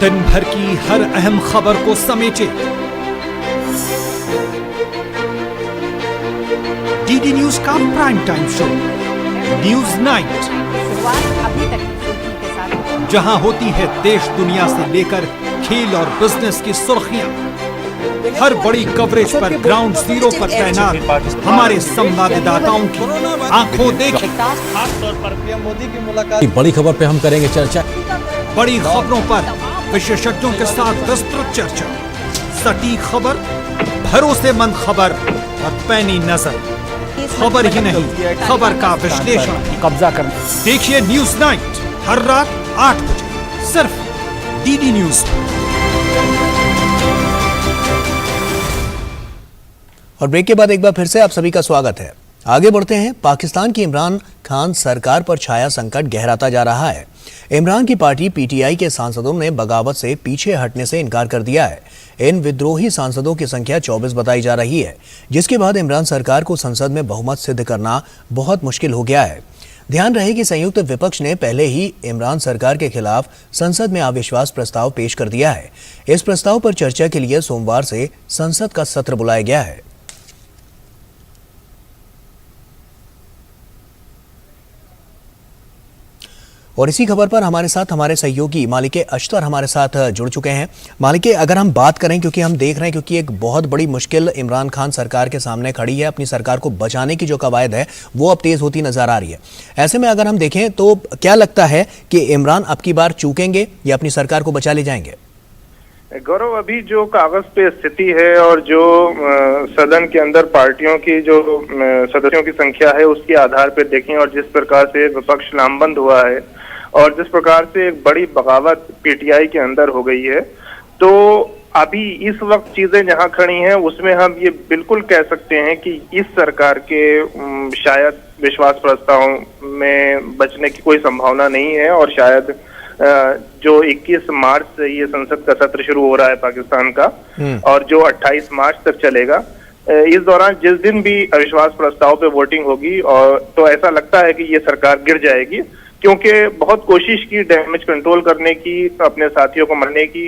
Speaker 13: दिन भर की हर अहम खबर को समेटे डीडी न्यूज का prime time show news night, जहां होती है देश दुनिया से लेकर खेल और बिजनेस की सुर्खियां। हर बड़ी कवरेज पर ग्राउंड जीरो पर तैनात हमारे संवाददाताओं की आंखों देखी।
Speaker 11: खासतौर पर पीएम मोदी की मुलाकात,
Speaker 13: बड़ी खबर पे हम करेंगे चर्चा। बड़ी खबरों पर विशेषज्ञों के साथ विस्तृत चर्चा, सटीक खबर, भरोसेमंद खबर और पैनी नजर। खबर ही नहीं, खबर का विश्लेषण भी। कब्जा कर देखिए न्यूज नाइट हर रात 8 बजे सिर्फ डीडी न्यूज।
Speaker 1: और ब्रेक के बाद एक बार फिर से आप सभी का स्वागत है। आगे बढ़ते हैं। पाकिस्तान की इमरान खान सरकार पर छाया संकट गहराता जा रहा है। इमरान की पार्टी PTI के सांसदों ने बगावत से पीछे हटने से इनकार कर दिया है। इन विद्रोही सांसदों की संख्या 24 बताई जा रही है, जिसके बाद इमरान सरकार को संसद में बहुमत सिद्ध करना बहुत मुश्किल हो गया है। ध्यान रहे कि संयुक्त विपक्ष ने पहले ही इमरान सरकार के खिलाफ संसद में अविश्वास प्रस्ताव पेश कर दिया है। इस प्रस्ताव पर चर्चा के लिए सोमवार से संसद का सत्र बुलाया गया है। और इसी खबर पर हमारे साथ हमारे सहयोगी मालिके अख्तर हमारे साथ जुड़ चुके हैं। मालिके, अगर हम बात करें, क्योंकि हम देख रहे हैं क्योंकि एक बहुत बड़ी मुश्किल इमरान खान सरकार के सामने खड़ी है, अपनी सरकार को बचाने की जो कवायद है वो अब तेज होती नजर आ रही है। ऐसे में अगर हम देखें तो क्या लगता है कि इमरान अब की बार चूकेंगे या अपनी सरकार को बचा ले जाएंगे?
Speaker 14: गौरव, अभी जो कागज पे स्थिति है और जो सदन के अंदर पार्टियों की जो सदस्यों की संख्या है उसके आधार पर देखें और जिस प्रकार से विपक्ष लामबंद हुआ है और जिस प्रकार से एक बड़ी बगावत PTI के अंदर हो गई है, तो अभी इस वक्त चीजें जहां खड़ी हैं उसमें हम ये बिल्कुल कह सकते हैं कि इस सरकार के शायद विश्वास प्रस्ताव में बचने की कोई संभावना नहीं है। और शायद जो 21 मार्च से ये संसद का सत्र शुरू हो रहा है पाकिस्तान का और जो 28 मार्च तक चलेगा, इस दौरान जिस दिन भी अविश्वास प्रस्ताव पे वोटिंग होगी और तो ऐसा लगता है कि ये सरकार गिर जाएगी, क्योंकि बहुत कोशिश की डैमेज कंट्रोल करने की, अपने साथियों को मरने की।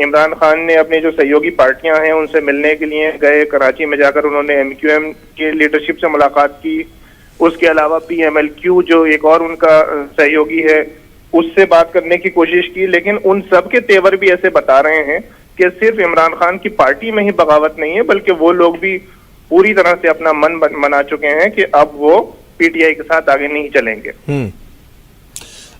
Speaker 14: इमरान खान ने अपने जो सहयोगी पार्टियां हैं उनसे मिलने के लिए गए, कराची में जाकर उन्होंने MQM के लीडरशिप से मुलाकात की। उसके अलावा PMLQ जो एक और उनका सहयोगी है उससे बात करने की कोशिश की, लेकिन उन सब के तेवर भी ऐसे बता रहे हैं कि सिर्फ इमरान खान की पार्टी में ही बगावत नहीं है, बल्कि वो लोग भी पूरी तरह से अपना मन बना चुके हैं कि अब वो पीटीआई के साथ आगे नहीं चलेंगे।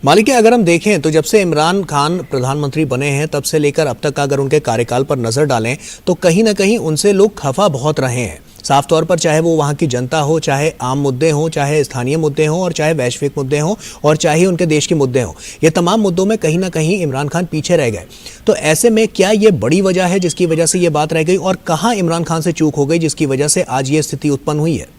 Speaker 1: मालिक, अगर हम देखें तो जब से इमरान खान प्रधानमंत्री बने हैं तब से लेकर अब तक अगर उनके कार्यकाल पर नजर डालें तो कहीं ना कहीं उनसे लोग खफा बहुत रहे हैं। साफ तौर पर चाहे वो वहां की जनता हो, चाहे आम मुद्दे हों, चाहे स्थानीय मुद्दे हों और चाहे वैश्विक मुद्दे हों और चाहे उनके देश के मुद्दे हों, ये तमाम मुद्दों में कहीं ना कहीं इमरान खान पीछे रह गए। तो ऐसे में क्या ये बड़ी वजह है जिसकी वजह से ये बात रह गई, और कहाँ इमरान खान से चूक हो गई जिसकी वजह से आज ये स्थिति उत्पन्न हुई है?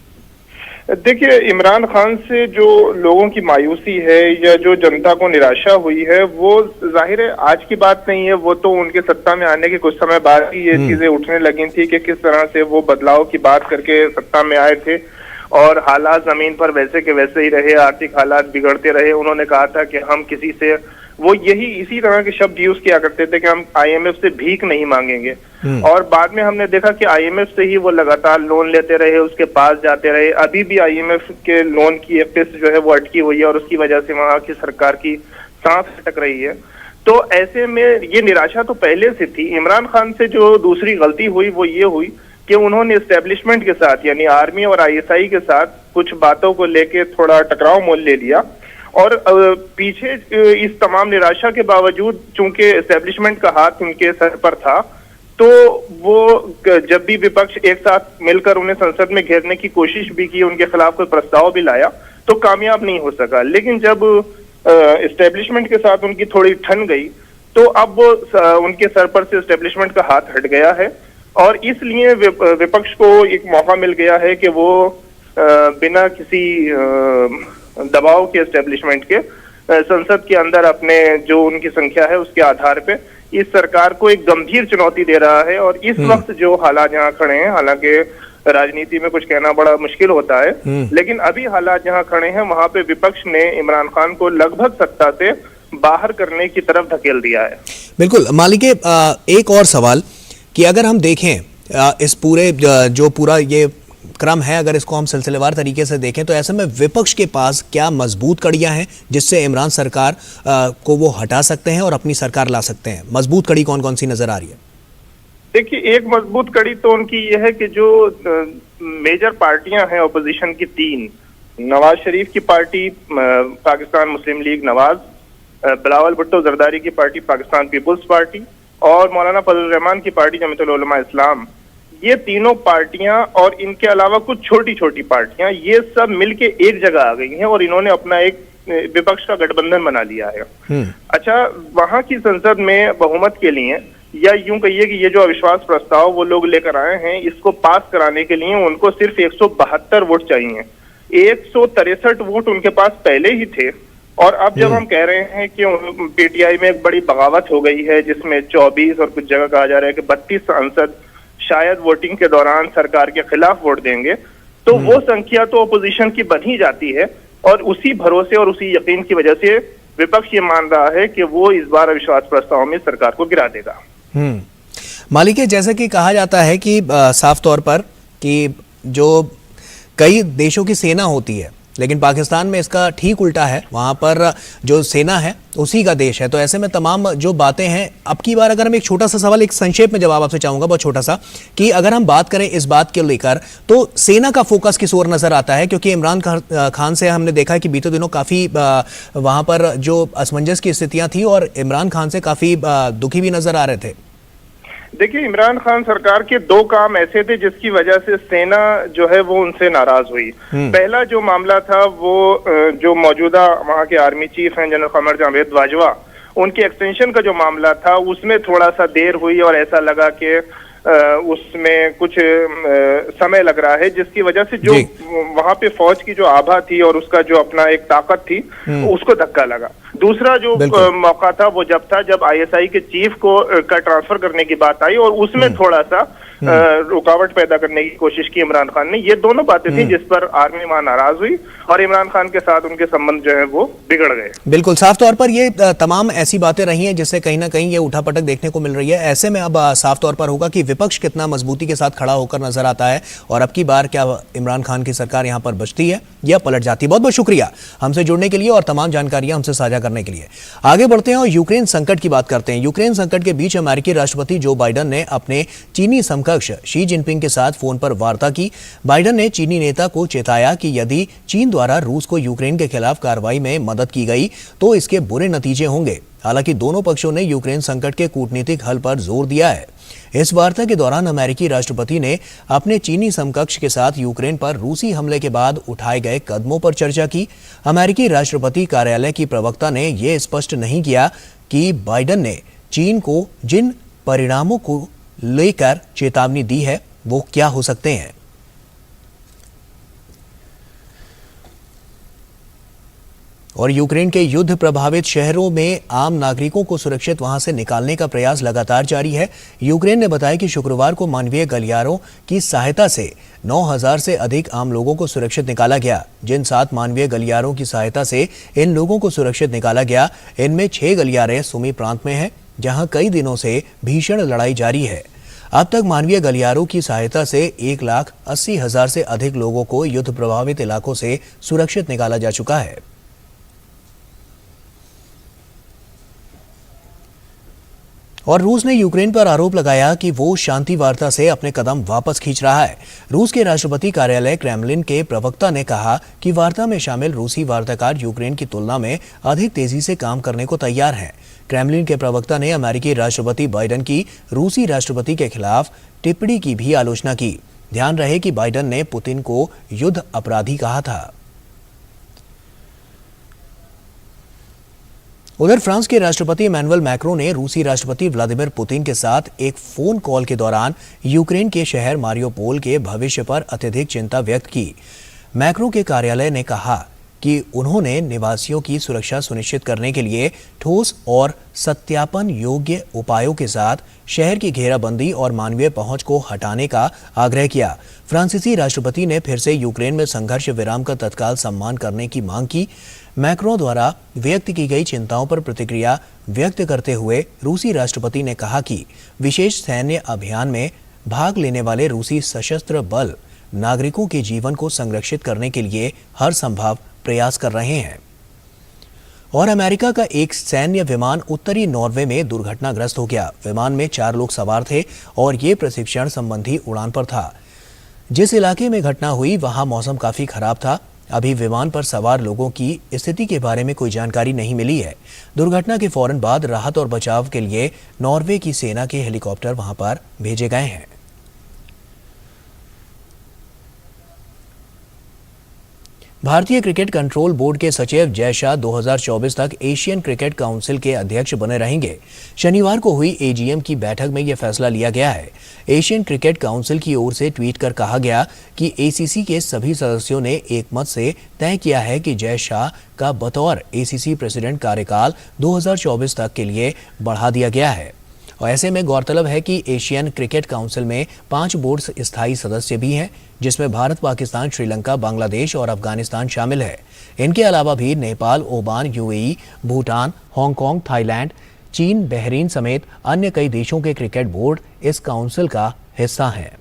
Speaker 14: देखिए, इमरान खान से जो लोगों की मायूसी है या जो जनता को निराशा हुई है, वो जाहिर है आज की बात नहीं है। वो तो उनके सत्ता में आने के कुछ समय बाद ही ये चीजें उठने लगी थी कि किस तरह से वो बदलाव की बात करके सत्ता में आए थे और हालात जमीन पर वैसे के वैसे ही रहे, आर्थिक हालात बिगड़ते रहे। उन्होंने कहा था कि हम किसी से, वो इसी तरह के शब्द यूज किया करते थे कि हम आईएमएफ से भीख नहीं मांगेंगे। और बाद में हमने देखा कि आईएमएफ से ही वो लगातार लोन लेते रहे, उसके पास जाते रहे। अभी भी आईएमएफ के लोन की किस्त जो है वो अटकी हुई है और उसकी वजह से वहां की सरकार की सांस अटक रही है। तो ऐसे में ये निराशा तो पहले से थी। इमरान खान से जो दूसरी गलती हुई वो ये हुई कि उन्होंने एस्टेब्लिशमेंट के साथ यानी आर्मी और आईएसआई के साथ कुछ बातों को लेके थोड़ा टकराव मोल ले लिया। और पीछे इस तमाम निराशा के बावजूद चूंकि एस्टेब्लिशमेंट का हाथ उनके सर पर था, तो वो जब भी विपक्ष एक साथ मिलकर उन्हें संसद में घेरने की कोशिश भी की, उनके खिलाफ कोई प्रस्ताव भी लाया, तो कामयाब नहीं हो सका। लेकिन जब एस्टेब्लिशमेंट के साथ उनकी थोड़ी ठन गई तो अब वो उनके सर पर से एस्टेब्लिशमेंट का हाथ हट गया है और इसलिए विपक्ष को एक मौका मिल गया है कि वो बिना किसी दबाव के एस्टेब्लिशमेंट के संसद के अंदर अपने जो उनकी संख्या है उसके आधार पे इस सरकार को एक गंभीर चुनौती दे रहा है। और इस वक्त जो हालात जहां खड़े हैं, हालांकि राजनीति में कुछ कहना बड़ा मुश्किल होता है, लेकिन अभी हालात जहां खड़े हैं वहां पे विपक्ष ने इमरान खान को लगभग सत्ता से बाहर करने की तरफ धकेल दिया है।
Speaker 1: बिल्कुल मालिके, एक और सवाल कि अगर हम देखें इस पूरे जो पूरा ये क्रम है, अगर इसको हम सिलसिलेवार तरीके से देखें तो ऐसे में विपक्ष के पास क्या मजबूत कड़ियां हैं जिससे इमरान सरकार को वो हटा सकते हैं और अपनी सरकार ला सकते हैं? मजबूत कड़ी कौन कौन सी नजर आ रही है?
Speaker 14: देखिए, एक मजबूत कड़ी तो उनकी ये है कि जो मेजर पार्टियां हैं ऑपोजिशन की तीन, नवाज शरीफ की पार्टी पाकिस्तान मुस्लिम लीग नवाज, बिलावल भुट्टो जरदारी की पार्टी पाकिस्तान पीपुल्स पार्टी और मौलाना फजल रहमान की पार्टी जमीयतुल उलमा इस्लाम, ये तीनों पार्टियां और इनके अलावा कुछ छोटी छोटी पार्टियां, ये सब मिलके एक जगह आ गई हैं और इन्होंने अपना एक विपक्ष का गठबंधन बना लिया है। अच्छा, वहां की संसद में बहुमत के लिए या यूं कहिए कि ये जो अविश्वास प्रस्ताव वो लोग लेकर आए हैं, इसको पास कराने के लिए उनको सिर्फ 172 वोट चाहिए। 163 वोट उनके पास पहले ही थे और अब जब हम कह रहे हैं कि पीटीआई में एक बड़ी बगावत हो गई है जिसमें 24 और कुछ जगह कहा जा रहा है कि 32 सांसद शायद वोटिंग के दौरान सरकार के खिलाफ वोट देंगे, तो वो संख्या तो अपोजिशन की बन ही जाती है और उसी भरोसे और उसी यकीन की वजह से विपक्ष ये मान रहा है कि वो इस बार अविश्वास प्रस्ताव में सरकार को गिरा देगा।
Speaker 1: मालिके, जैसा कि कहा जाता है कि साफ तौर पर कि जो कई देशों की सेना होती है, लेकिन पाकिस्तान में इसका ठीक उल्टा है, वहां पर जो सेना है उसी का देश है। तो ऐसे में तमाम जो बातें हैं, अब की बार अगर हम एक छोटा सा सवाल एक संक्षेप में जवाब आपसे चाहूंगा, बहुत छोटा सा, कि अगर हम बात करें इस बात के लेकर तो सेना का फोकस किस ओर नजर आता है? क्योंकि इमरान खान से हमने देखा कि बीते दिनों काफी वहां पर जो असमंजस की स्थितियां थी और इमरान खान से काफी दुखी भी नजर आ रहे थे।
Speaker 14: देखिए, इमरान खान सरकार के दो काम ऐसे थे जिसकी वजह से सेना जो है वो उनसे नाराज हुई। पहला जो मामला था वो जो मौजूदा वहां के आर्मी चीफ हैं जनरल कमर जावेद बाजवा, उनके एक्सटेंशन का जो मामला था उसमें थोड़ा सा देर हुई और ऐसा लगा कि उसमें कुछ समय लग रहा है, जिसकी वजह से जो वहां पे फौज की जो आभा थी और उसका जो अपना एक ताकत थी उसको धक्का लगा। दूसरा जो मौका था वो जब आईएसआई के चीफ को का ट्रांसफर करने की बात आई और उसमें थोड़ा सा रुकावट पैदा करने की कोशिश की इमरान खान ने। ये दोनों बातें थी जिस पर आर्मी वहां नाराज हुई और इमरान खान के साथ उनके संबंध जो है वो बिगड़ गए।
Speaker 1: बिल्कुल, साफ तौर पर ये तमाम ऐसी बातें रही हैं जिससे कहीं ना कहीं ये उठापटक देखने को मिल रही है। ऐसे में अब साफ तौर पर होगा कि विपक्ष कितना मजबूती के साथ खड़ा होकर नजर आता है और अब की बार क्या इमरान खान की सरकार यहाँ पर बचती है या पलट जाती है। बहुत बहुत शुक्रिया हमसे जुड़ने के लिए और तमाम जानकारियां हमसे साझा करने के लिए। आगे बढ़ते हैं और यूक्रेन संकट की बात करते हैं। यूक्रेन संकट के बीच अमेरिकी राष्ट्रपति जो बाइडेन ने अपने चीनी समकक्ष समकक्ष शी जिनपिंग के साथ फोन पर वार्ता की। बाइडेन ने चीनी नेता को चेताया कि यदि चीन द्वारा रूस को यूक्रेन के खिलाफ कार्रवाई में मदद की गई तो इसके बुरे नतीजे होंगे। हालांकि दोनों पक्षों ने यूक्रेन संकट के कूटनीतिक हल पर जोर दिया है। इस वार्ता के दौरान अमेरिकी राष्ट्रपति ने अपने चीनी समकक्ष के साथ यूक्रेन पर रूसी हमले के बाद उठाए गए कदमों पर चर्चा की। अमेरिकी राष्ट्रपति कार्यालय की प्रवक्ता ने यह स्पष्ट नहीं किया कि बाइडेन ने चीन को जिन परिणामों को लेकर चेतावनी दी है वो क्या हो सकते हैं। और यूक्रेन के युद्ध प्रभावित शहरों में आम नागरिकों को सुरक्षित वहां से निकालने का प्रयास लगातार जारी है। यूक्रेन ने बताया कि शुक्रवार को मानवीय गलियारों की सहायता से 9,000 से अधिक आम लोगों को सुरक्षित निकाला गया। जिन 7 मानवीय गलियारों की सहायता से इन लोगों को सुरक्षित निकाला गया, इनमें 6 गलियारे सुमी प्रांत में हैं, जहां कई दिनों से भीषण लड़ाई जारी है। अब तक मानवीय गलियारों की सहायता से 1,80,000 से अधिक लोगों को युद्ध प्रभावित इलाकों से सुरक्षित निकाला जा चुका है। और रूस ने यूक्रेन पर आरोप लगाया कि वो शांति वार्ता से अपने कदम वापस खींच रहा है। रूस के राष्ट्रपति कार्यालय क्रेमलिन के प्रवक्ता ने कहा कि वार्ता में शामिल रूसी वार्ताकार यूक्रेन की तुलना में अधिक तेजी से काम करने को तैयार हैं। क्रेमलिन के प्रवक्ता ने अमेरिकी राष्ट्रपति बाइडेन की रूसी राष्ट्रपति के खिलाफ टिप्पणी की भी आलोचना की। ध्यान रहे कि बाइडेन ने पुतिन को युद्ध अपराधी कहा था। उधर फ्रांस के राष्ट्रपति इमैनुअल मैक्रों ने रूसी राष्ट्रपति व्लादिमीर पुतिन के साथ एक फोन कॉल के दौरान यूक्रेन के शहर मारियोपोल के भविष्य पर अत्यधिक चिंता व्यक्त की। मैक्रों के कार्यालय ने कहा कि उन्होंने निवासियों की सुरक्षा सुनिश्चित करने के लिए ठोस और सत्यापन योग्य उपायों के साथ शहर की घेराबंदी और मानवीय पहुंच को हटाने का आग्रह किया। फ्रांसीसी राष्ट्रपति ने फिर से यूक्रेन में संघर्ष विराम का तत्काल सम्मान करने की मांग की। मैक्रों द्वारा व्यक्त की गई चिंताओं पर प्रतिक्रिया व्यक्त करते हुए रूसी राष्ट्रपति ने कहा कि विशेष सैन्य अभियान में भाग लेने वाले रूसी सशस्त्र बल नागरिकों के जीवन को संरक्षित करने के लिए हर संभव प्रयास कर रहे हैं। और अमेरिका का एक सैन्य विमान उत्तरी नॉर्वे में दुर्घटनाग्रस्त हो गया। विमान में 4 लोग सवार थे और ये प्रशिक्षण संबंधी उड़ान पर था। जिस इलाके में घटना हुई वहां मौसम काफी खराब था। अभी विमान पर सवार लोगों की स्थिति के बारे में कोई जानकारी नहीं मिली है। दुर्घटना के फौरन बाद राहत और बचाव के लिए नॉर्वे की सेना के हेलीकॉप्टर वहां पर भेजे गए हैं। भारतीय क्रिकेट कंट्रोल बोर्ड के सचिव जय शाह 2024 तक एशियन क्रिकेट काउंसिल के अध्यक्ष बने रहेंगे। शनिवार को हुई एजीएम की बैठक में यह फैसला लिया गया है। एशियन क्रिकेट काउंसिल की ओर से ट्वीट कर कहा गया कि एसीसी के सभी सदस्यों ने एक मत से तय किया है कि जय शाह का बतौर एसीसी प्रेसिडेंट कार्यकाल 2024 तक के लिए बढ़ा दिया गया है। और ऐसे में गौरतलब है कि एशियन क्रिकेट काउंसिल में 5 बोर्ड स्थायी सदस्य भी हैं, जिसमें भारत, पाकिस्तान, श्रीलंका, बांग्लादेश और अफगानिस्तान शामिल है। इनके अलावा भी Nepal, Oman, UAE, Bhutan, Hong Kong, Thailand, चीन, बहरीन समेत अन्य कई देशों के क्रिकेट बोर्ड इस काउंसिल का हिस्सा हैं।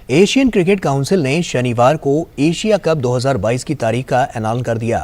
Speaker 1: एशियन क्रिकेट काउंसिल ने शनिवार को एशिया कप 2022 की तारीख का ऐलान कर दिया।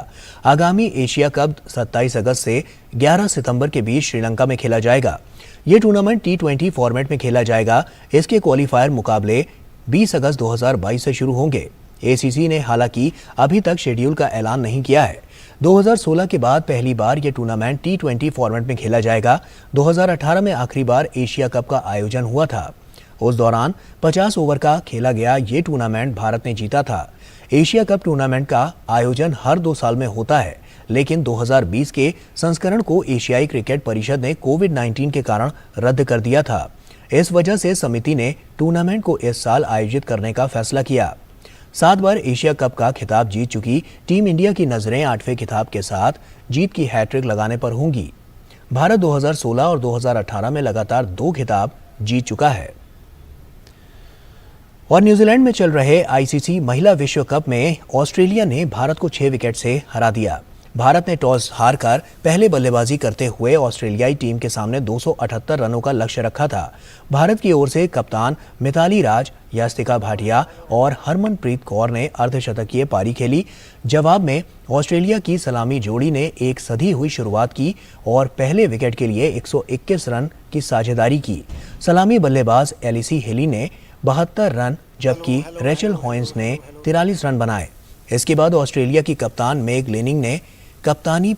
Speaker 1: आगामी एशिया कप 27 अगस्त से 11 सितंबर के बीच श्रीलंका में खेला जाएगा। ये टूर्नामेंट T20 फॉर्मेट में खेला जाएगा। इसके क्वालिफायर मुकाबले 20 अगस्त 2022 से शुरू होंगे। एसीसी ने हालांकि अभी तक शेड्यूल का ऐलान नहीं किया है। 2016 के बाद पहली बार यह टूर्नामेंट T20 फॉर्मेट में खेला जाएगा। 2018 में आखिरी बार एशिया कप का आयोजन हुआ था। उस दौरान 50 ओवर का खेला गया ये टूर्नामेंट भारत ने जीता था। एशिया कप टूर्नामेंट का आयोजन हर 2 साल में होता है, लेकिन 2020 के संस्करण को एशियाई क्रिकेट परिषद ने कोविड-19 के कारण रद्द कर दिया था। इस वजह से समिति ने टूर्नामेंट को इस साल आयोजित करने का फैसला किया। 7 बार एशिया कप का खिताब जीत चुकी टीम इंडिया की नजरें 8वें खिताब के साथ जीत की हैट्रिक लगाने पर होंगी। भारत 2016 और 2018 में लगातार 2 खिताब जीत चुका है। और न्यूजीलैंड में चल रहे आईसीसी महिला विश्व कप में ऑस्ट्रेलिया ने भारत को 6 विकेट से हरा दिया। भारत ने टॉस हारकर पहले बल्लेबाजी करते हुए ऑस्ट्रेलियाई टीम के सामने 278 रनों का लक्ष्य रखा था। भारत की ओर से कप्तान मिताली राज, यास्तिका भाटिया और हरमनप्रीत कौर ने अर्धशतकीय पारी खेली। जवाब में ऑस्ट्रेलिया की सलामी जोड़ी ने एक सधी हुई शुरुआत की और पहले विकेट के लिए 121 रन की साझेदारी की। सलामी बल्लेबाज एलिसी हेली ने 72 रन जबकि रेचल हॉइन्स ने 43 रन बनाए। इसके बाद ऑस्ट्रेलिया की कप्तान मेग लेनिंग ने कप्तानी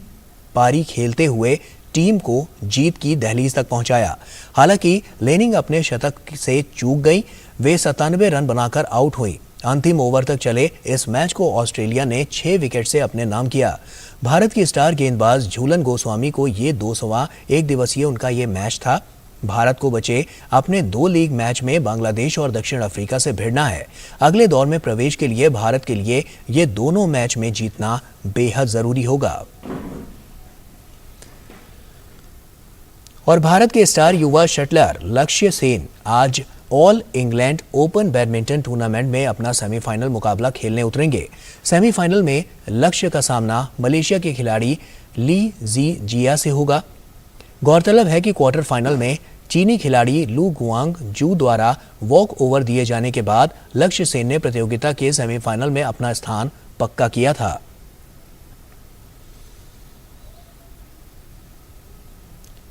Speaker 1: पारी खेलते हुए टीम को जीत की दहलीज तक पहुंचाया। हालांकि लेनिंग अपने शतक से चूक गई, वे 97 रन बनाकर आउट हुई। अंतिम ओवर तक चले इस मैच को ऑस्ट्रेलिया ने 6 विकेट से अपने नाम किया। भारत की स्टार गेंदबाज झूलन गोस्वामी को ये 201 दिवसीय उनका ये मैच था। भारत को बचे अपने 2 लीग मैच में बांग्लादेश और दक्षिण अफ्रीका से भिड़ना है। अगले दौर में प्रवेश के लिए भारत के लिए ये दोनों मैच में जीतना बेहद जरूरी होगा। और भारत के स्टार युवा शटलर लक्ष्य सेन आज all England open badminton tournament में अपना सेमीफाइनल मुकाबला खेलने उतरेंगे। सेमीफाइनल में लक्ष्य का सामना मलेशिया के खिलाड़ी ली जी जिया से होगा। गौरतलब है कि क्वार्टर फाइनल में चीनी खिलाड़ी लू गुआंग जू द्वारा वॉक ओवर दिए जाने के बाद लक्ष्य सेन ने प्रतियोगिता के सेमीफाइनल में अपना स्थान पक्का किया था।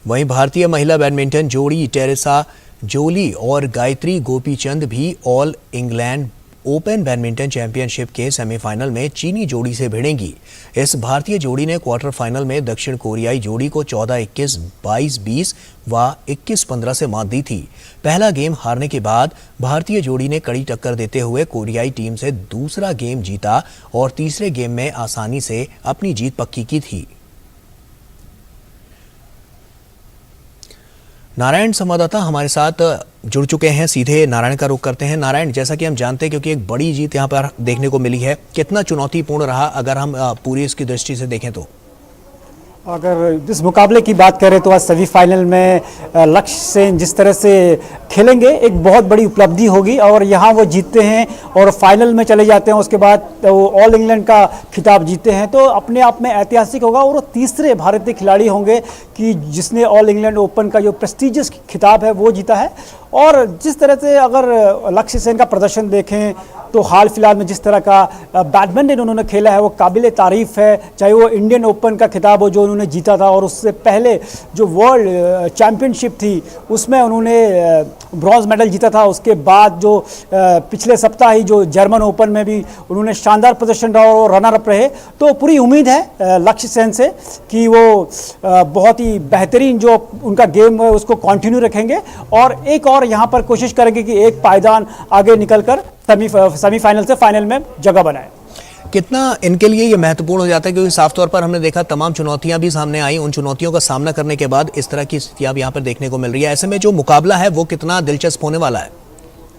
Speaker 1: वहीं भारतीय महिला बैडमिंटन जोड़ी टेरेसा जोली और गायत्री गोपीचंद भी all England open badminton championship के सेमीफाइनल में चीनी जोड़ी से भिड़ेंगी। इस भारतीय जोड़ी ने क्वार्टर फाइनल में दक्षिण कोरियाई जोड़ी को 14-21, 22-20 व 21-15 से मात दी थी। पहला गेम हारने के बाद भारतीय जोड़ी ने कड़ी टक्कर देते हुए कोरियाई टीम से दूसरा गेम जीता और तीसरे गेम में आसानी से अपनी जीत पक्की की थी। नारायण संवाददाता हमारे साथ जुड़ चुके हैं, सीधे नारायण का रुख करते हैं। नारायण, जैसा कि हम जानते हैं क्योंकि एक बड़ी जीत यहाँ पर देखने को मिली है, कितना चुनौतीपूर्ण रहा अगर हम पूरी इसकी दृष्टि से देखें तो?
Speaker 15: अगर इस मुकाबले की बात करें तो आज सेमीफाइनल में लक्ष्य सेन जिस तरह से खेलेंगे एक बहुत बड़ी उपलब्धि होगी और यहाँ वो जीतते हैं और फाइनल में चले जाते हैं, उसके बाद वो ऑल इंग्लैंड का खिताब जीतते हैं तो अपने आप में ऐतिहासिक होगा और वो तीसरे भारतीय खिलाड़ी होंगे कि जिसने ऑल इंग्लैंड ओपन का जो प्रेस्टीजियस खिताब है वो जीता है। और जिस तरह से अगर लक्ष्य सेन का प्रदर्शन देखें तो हाल फिलहाल में जिस तरह का बैडमिंटन उन्होंने खेला है वो काबिल तारीफ है, चाहे वो इंडियन ओपन का खिताब हो जो उन्होंने जीता था और उससे पहले जो वर्ल्ड चैंपियनशिप थी उसमें उन्होंने ब्रॉन्ज मेडल जीता था। उसके बाद जो पिछले सप्ताह ही जो जर्मन ओपन में भी उन्होंने शानदार प्रदर्शन रहा और रनर अप रहे। तो पूरी उम्मीद है लक्ष्य सेन से कि वो बहुत ही बेहतरीन जो उनका गेम है उसको कंटिन्यू रखेंगे और एक और यहाँ पर कोशिश करेंगे कि एक पायदान आगे निकलकर सेमीफाइनल से फाइनल में जगह बनाए।
Speaker 1: कितना इनके लिए ये महत्वपूर्ण हो जाता है क्योंकि साफ तौर पर हमने देखा तमाम चुनौतियां भी सामने आई, उन चुनौतियों का सामना करने के बाद इस तरह की स्थिति अब यहाँ पर देखने को मिल रही है। ऐसे में जो मुकाबला है वो कितना दिलचस्प होने वाला है?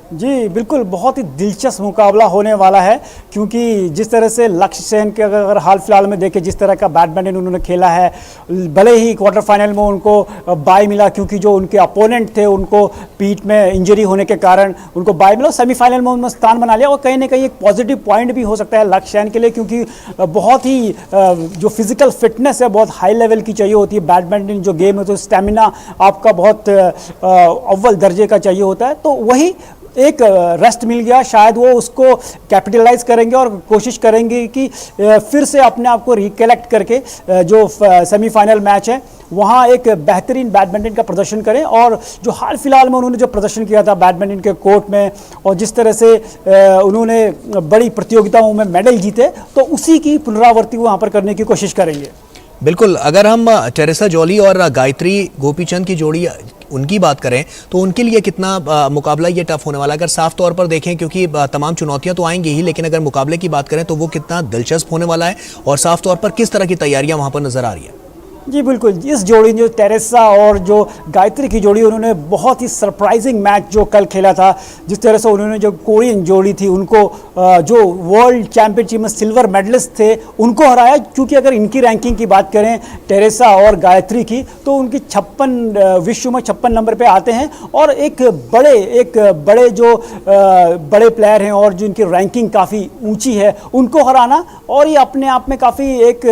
Speaker 15: जी बिल्कुल, बहुत ही दिलचस्प मुकाबला होने वाला है क्योंकि जिस तरह से लक्ष्य सेन के अगर हाल फिलहाल में देखें जिस तरह का बैडमिंटन उन्होंने खेला है, भले ही क्वार्टर फाइनल में उनको बाय मिला क्योंकि जो उनके अपोनेंट थे उनको पीठ में इंजरी होने के कारण उनको बाय मिला, सेमीफाइनल में उन्होंने स्थान बना लिया और कहीं ना कहीं एक पॉजिटिव पॉइंट भी हो सकता है लक्ष्य सेन के लिए क्योंकि बहुत ही जो फिजिकल फिटनेस है बहुत हाई लेवल की चाहिए होती है। बैडमिंटन जो गेम है तो स्टेमिना आपका बहुत अव्वल दर्जे का चाहिए होता है, तो वही एक रेस्ट मिल गया, शायद वो उसको कैपिटलाइज करेंगे और कोशिश करेंगे कि फिर से अपने आप को रिकलेक्ट करके जो सेमीफाइनल मैच है वहाँ एक बेहतरीन बैडमिंटन का प्रदर्शन करें और जो हाल फिलहाल में उन्होंने जो प्रदर्शन किया था बैडमिंटन के कोर्ट में और जिस तरह से उन्होंने बड़ी प्रतियोगिताओं में मेडल जीते तो उसी की पुनरावृत्ति वहाँ पर करने की कोशिश करेंगे।
Speaker 1: बिल्कुल, अगर हम टेरेसा जोली और गायत्री गोपीचंद की जोड़ी उनकी बात करें तो उनके लिए कितना मुकाबला ये टफ होने वाला है? अगर साफ तौर पर देखें क्योंकि तमाम चुनौतियां तो आएंगी ही, लेकिन अगर मुकाबले की बात करें तो वो कितना दिलचस्प होने वाला है और साफ तौर पर किस तरह की तैयारियां वहां पर नजर आ रही है?
Speaker 15: जी बिल्कुल, इस जोड़ी जो टेरेसा और जो गायत्री की जोड़ी, उन्होंने बहुत ही सरप्राइजिंग मैच जो कल खेला था। जिस तरह से उन्होंने जो कोरियन जोड़ी थी उनको जो वर्ल्ड चैंपियनशिप में सिल्वर मेडलिस्ट थे उनको हराया। क्योंकि अगर इनकी रैंकिंग की बात करें टेरेसा और गायत्री की, तो उनकी 56 विश्व में 56 नंबर पे आते हैं। और एक बड़े जो बड़े प्लेयर हैं और जिनकी रैंकिंग काफ़ी ऊंची है, उनको हराना और ये अपने आप में काफ़ी एक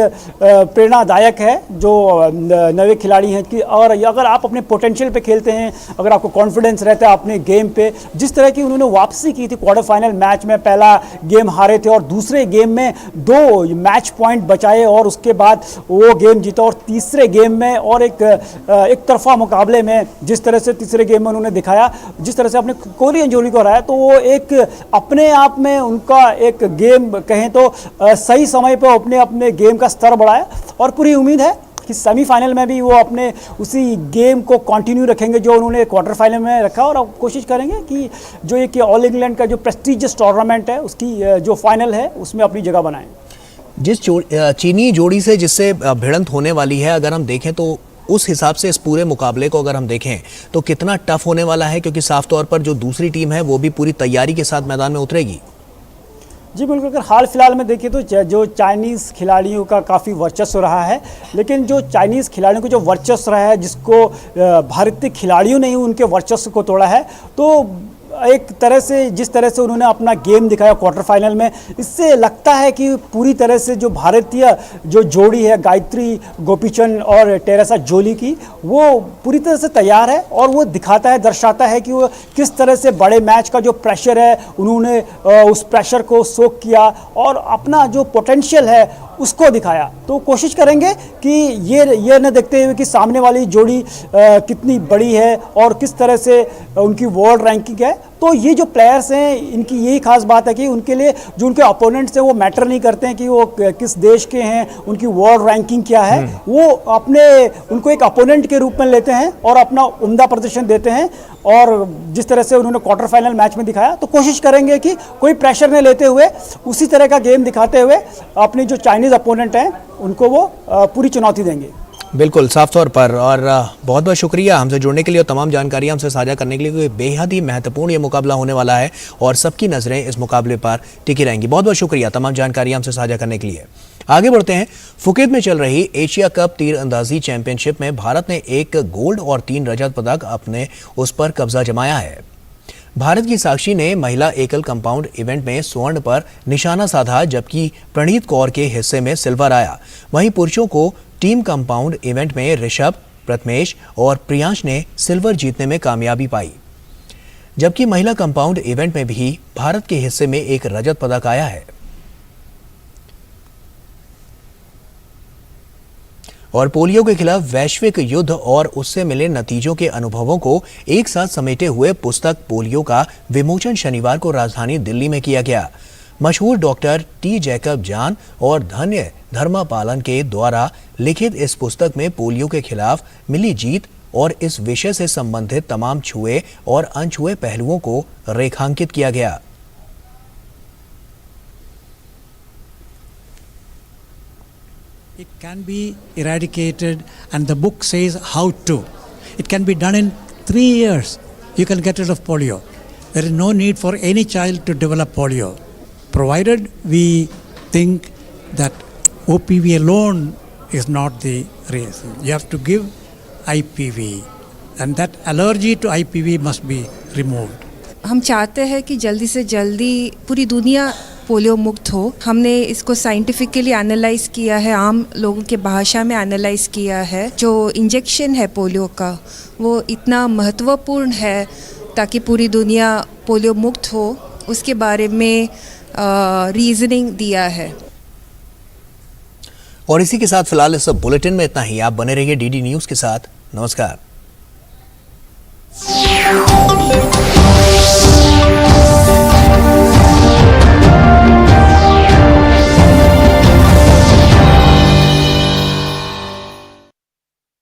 Speaker 15: प्रेरणादायक है जो नए खिलाड़ी हैं कि। और अगर आप अपने पोटेंशियल पे खेलते हैं, अगर आपको कॉन्फिडेंस रहता है अपने गेम पे, जिस तरह की उन्होंने वापसी की थी क्वार्टर फाइनल मैच में, पहला गेम हारे थे और दूसरे गेम में 2 मैच पॉइंट बचाए और उसके बाद वो गेम जीता। और तीसरे गेम में और एक तरफा मुकाबले में जिस तरह से तीसरे गेम में उन्होंने दिखाया, जिस तरह से अपने कोरियन जोड़ी को हराया, तो वो एक अपने आप में उनका एक गेम कहें तो सही समय पर अपने गेम का स्तर बढ़ाया। और पूरी उम्मीद है कि सेमीफाइनल में भी वो अपने उसी गेम को कंटिन्यू रखेंगे जो उन्होंने क्वार्टर फाइनल में रखा। और अब कोशिश करेंगे कि जो एक ऑल इंग्लैंड का जो प्रेस्टीजियस टूर्नामेंट है उसकी जो फाइनल है उसमें अपनी जगह बनाएं।
Speaker 1: जिस चीनी जोड़ी से जिससे भिड़ंत होने वाली है, अगर हम देखें तो उस हिसाब से इस पूरे मुकाबले को अगर हम देखें तो कितना टफ होने वाला है, क्योंकि साफ तौर पर जो दूसरी टीम है वो भी पूरी तैयारी के साथ मैदान में उतरेगी।
Speaker 15: जी बिल्कुल, अगर हाल फिलहाल में देखिए तो जो चाइनीज़ खिलाड़ियों का काफ़ी वर्चस्व रहा है, लेकिन जो चाइनीज़ खिलाड़ियों को जो वर्चस्व रहा है, जिसको भारतीय खिलाड़ियों ने ही उनके वर्चस्व को तोड़ा है, तो एक तरह से जिस तरह से उन्होंने अपना गेम दिखाया क्वार्टर फाइनल में, इससे लगता है कि पूरी तरह से जो भारतीय जो जोड़ी है गायत्री गोपीचंद और टेरेसा जोली की, वो पूरी तरह से तैयार है। और वो दिखाता है, दर्शाता है कि वो किस तरह से बड़े मैच का जो प्रेशर है उन्होंने उस प्रेशर को सोख किया और अपना जो पोटेंशियल है उसको दिखाया। तो कोशिश करेंगे कि ये न देखते हुए कि सामने वाली जोड़ी कितनी बड़ी है और किस तरह से उनकी वर्ल्ड रैंकिंग है, तो ये जो प्लेयर्स हैं इनकी यही खास बात है कि उनके लिए जो उनके अपोनेंट्स हैं वो मैटर नहीं करते हैं कि वो किस देश के हैं, उनकी वर्ल्ड रैंकिंग क्या है, वो उनको एक अपोनेंट के रूप में लेते हैं और अपना उम्दा प्रदर्शन देते हैं। और जिस तरह से उन्होंने क्वार्टर फाइनल मैच में दिखाया, तो कोशिश करेंगे कि कोई प्रेशर नहीं लेते हुए उसी तरह का गेम दिखाते हुए अपनी जो चाइनीज़ अपोनेंट हैं उनको वो पूरी चुनौती देंगे।
Speaker 1: बिल्कुल, साफ तौर पर। और बहुत बहुत शुक्रिया हमसे जुड़ने के लिए और तमाम जानकारी हमसे साझा करने के लिए, क्योंकि बेहद ही महत्वपूर्ण ये मुकाबला होने वाला है और सबकी नज़रें इस मुकाबले पर टिकी रहेंगी। बहुत बहुत शुक्रिया तमाम जानकारी हमसे साझा करने के लिए। आगे बढ़ते हैं। फुकेत में चल रही एशिया कप तीरंदाजी चैंपियनशिप में भारत ने 1 गोल्ड और 3 रजत पदक अपने उस पर कब्जा जमाया है। भारत की साक्षी ने महिला एकल कंपाउंड इवेंट में स्वर्ण पर निशाना साधा, जबकि प्रणीत कौर के हिस्से में सिल्वर आया। वहीं पुरुषों को टीम कंपाउंड इवेंट में ऋषभ, प्रथमेश और प्रियांश ने सिल्वर जीतने में कामयाबी पाई, जबकि महिला कंपाउंड इवेंट में भी भारत के हिस्से में 1 रजत पदक आया है। और पोलियो के खिलाफ वैश्विक युद्ध और उससे मिले नतीजों के अनुभवों को एक साथ समेटे हुए पुस्तक पोलियो का विमोचन शनिवार को राजधानी दिल्ली में किया गया। मशहूर डॉक्टर टी जैकब जान और धन्य धर्मापालन के द्वारा लिखित इस पुस्तक में पोलियो के खिलाफ मिली जीत और इस विषय से संबंधित तमाम छुए और अनछुए पहलुओं को रेखांकित किया गया।
Speaker 16: It can be eradicated, and the book says how to. It can be done in 3 years. You can get rid of polio. There is no need for any child to develop polio, provided we think that OPV alone is not the reason. You have to give IPV, and that allergy to IPV must be removed.
Speaker 17: हम चाहते हैं कि जल्दी से जल्दी पूरी दुनिया polio मुक्त हो। हमने इसको साइंटिफिकली एनालाइज किया है, आम लोगों के भाषा में एनालाइज किया है। जो इंजेक्शन है पोलियो का वो इतना महत्वपूर्ण है ताकि पूरी दुनिया पोलियो मुक्त हो, उसके बारे में रीजनिंग दिया है।
Speaker 1: और इसी के साथ फिलहाल इस बुलेटिन में इतना ही। आप बने रहिए डीडी न्यूज़ के साथ। नमस्कार।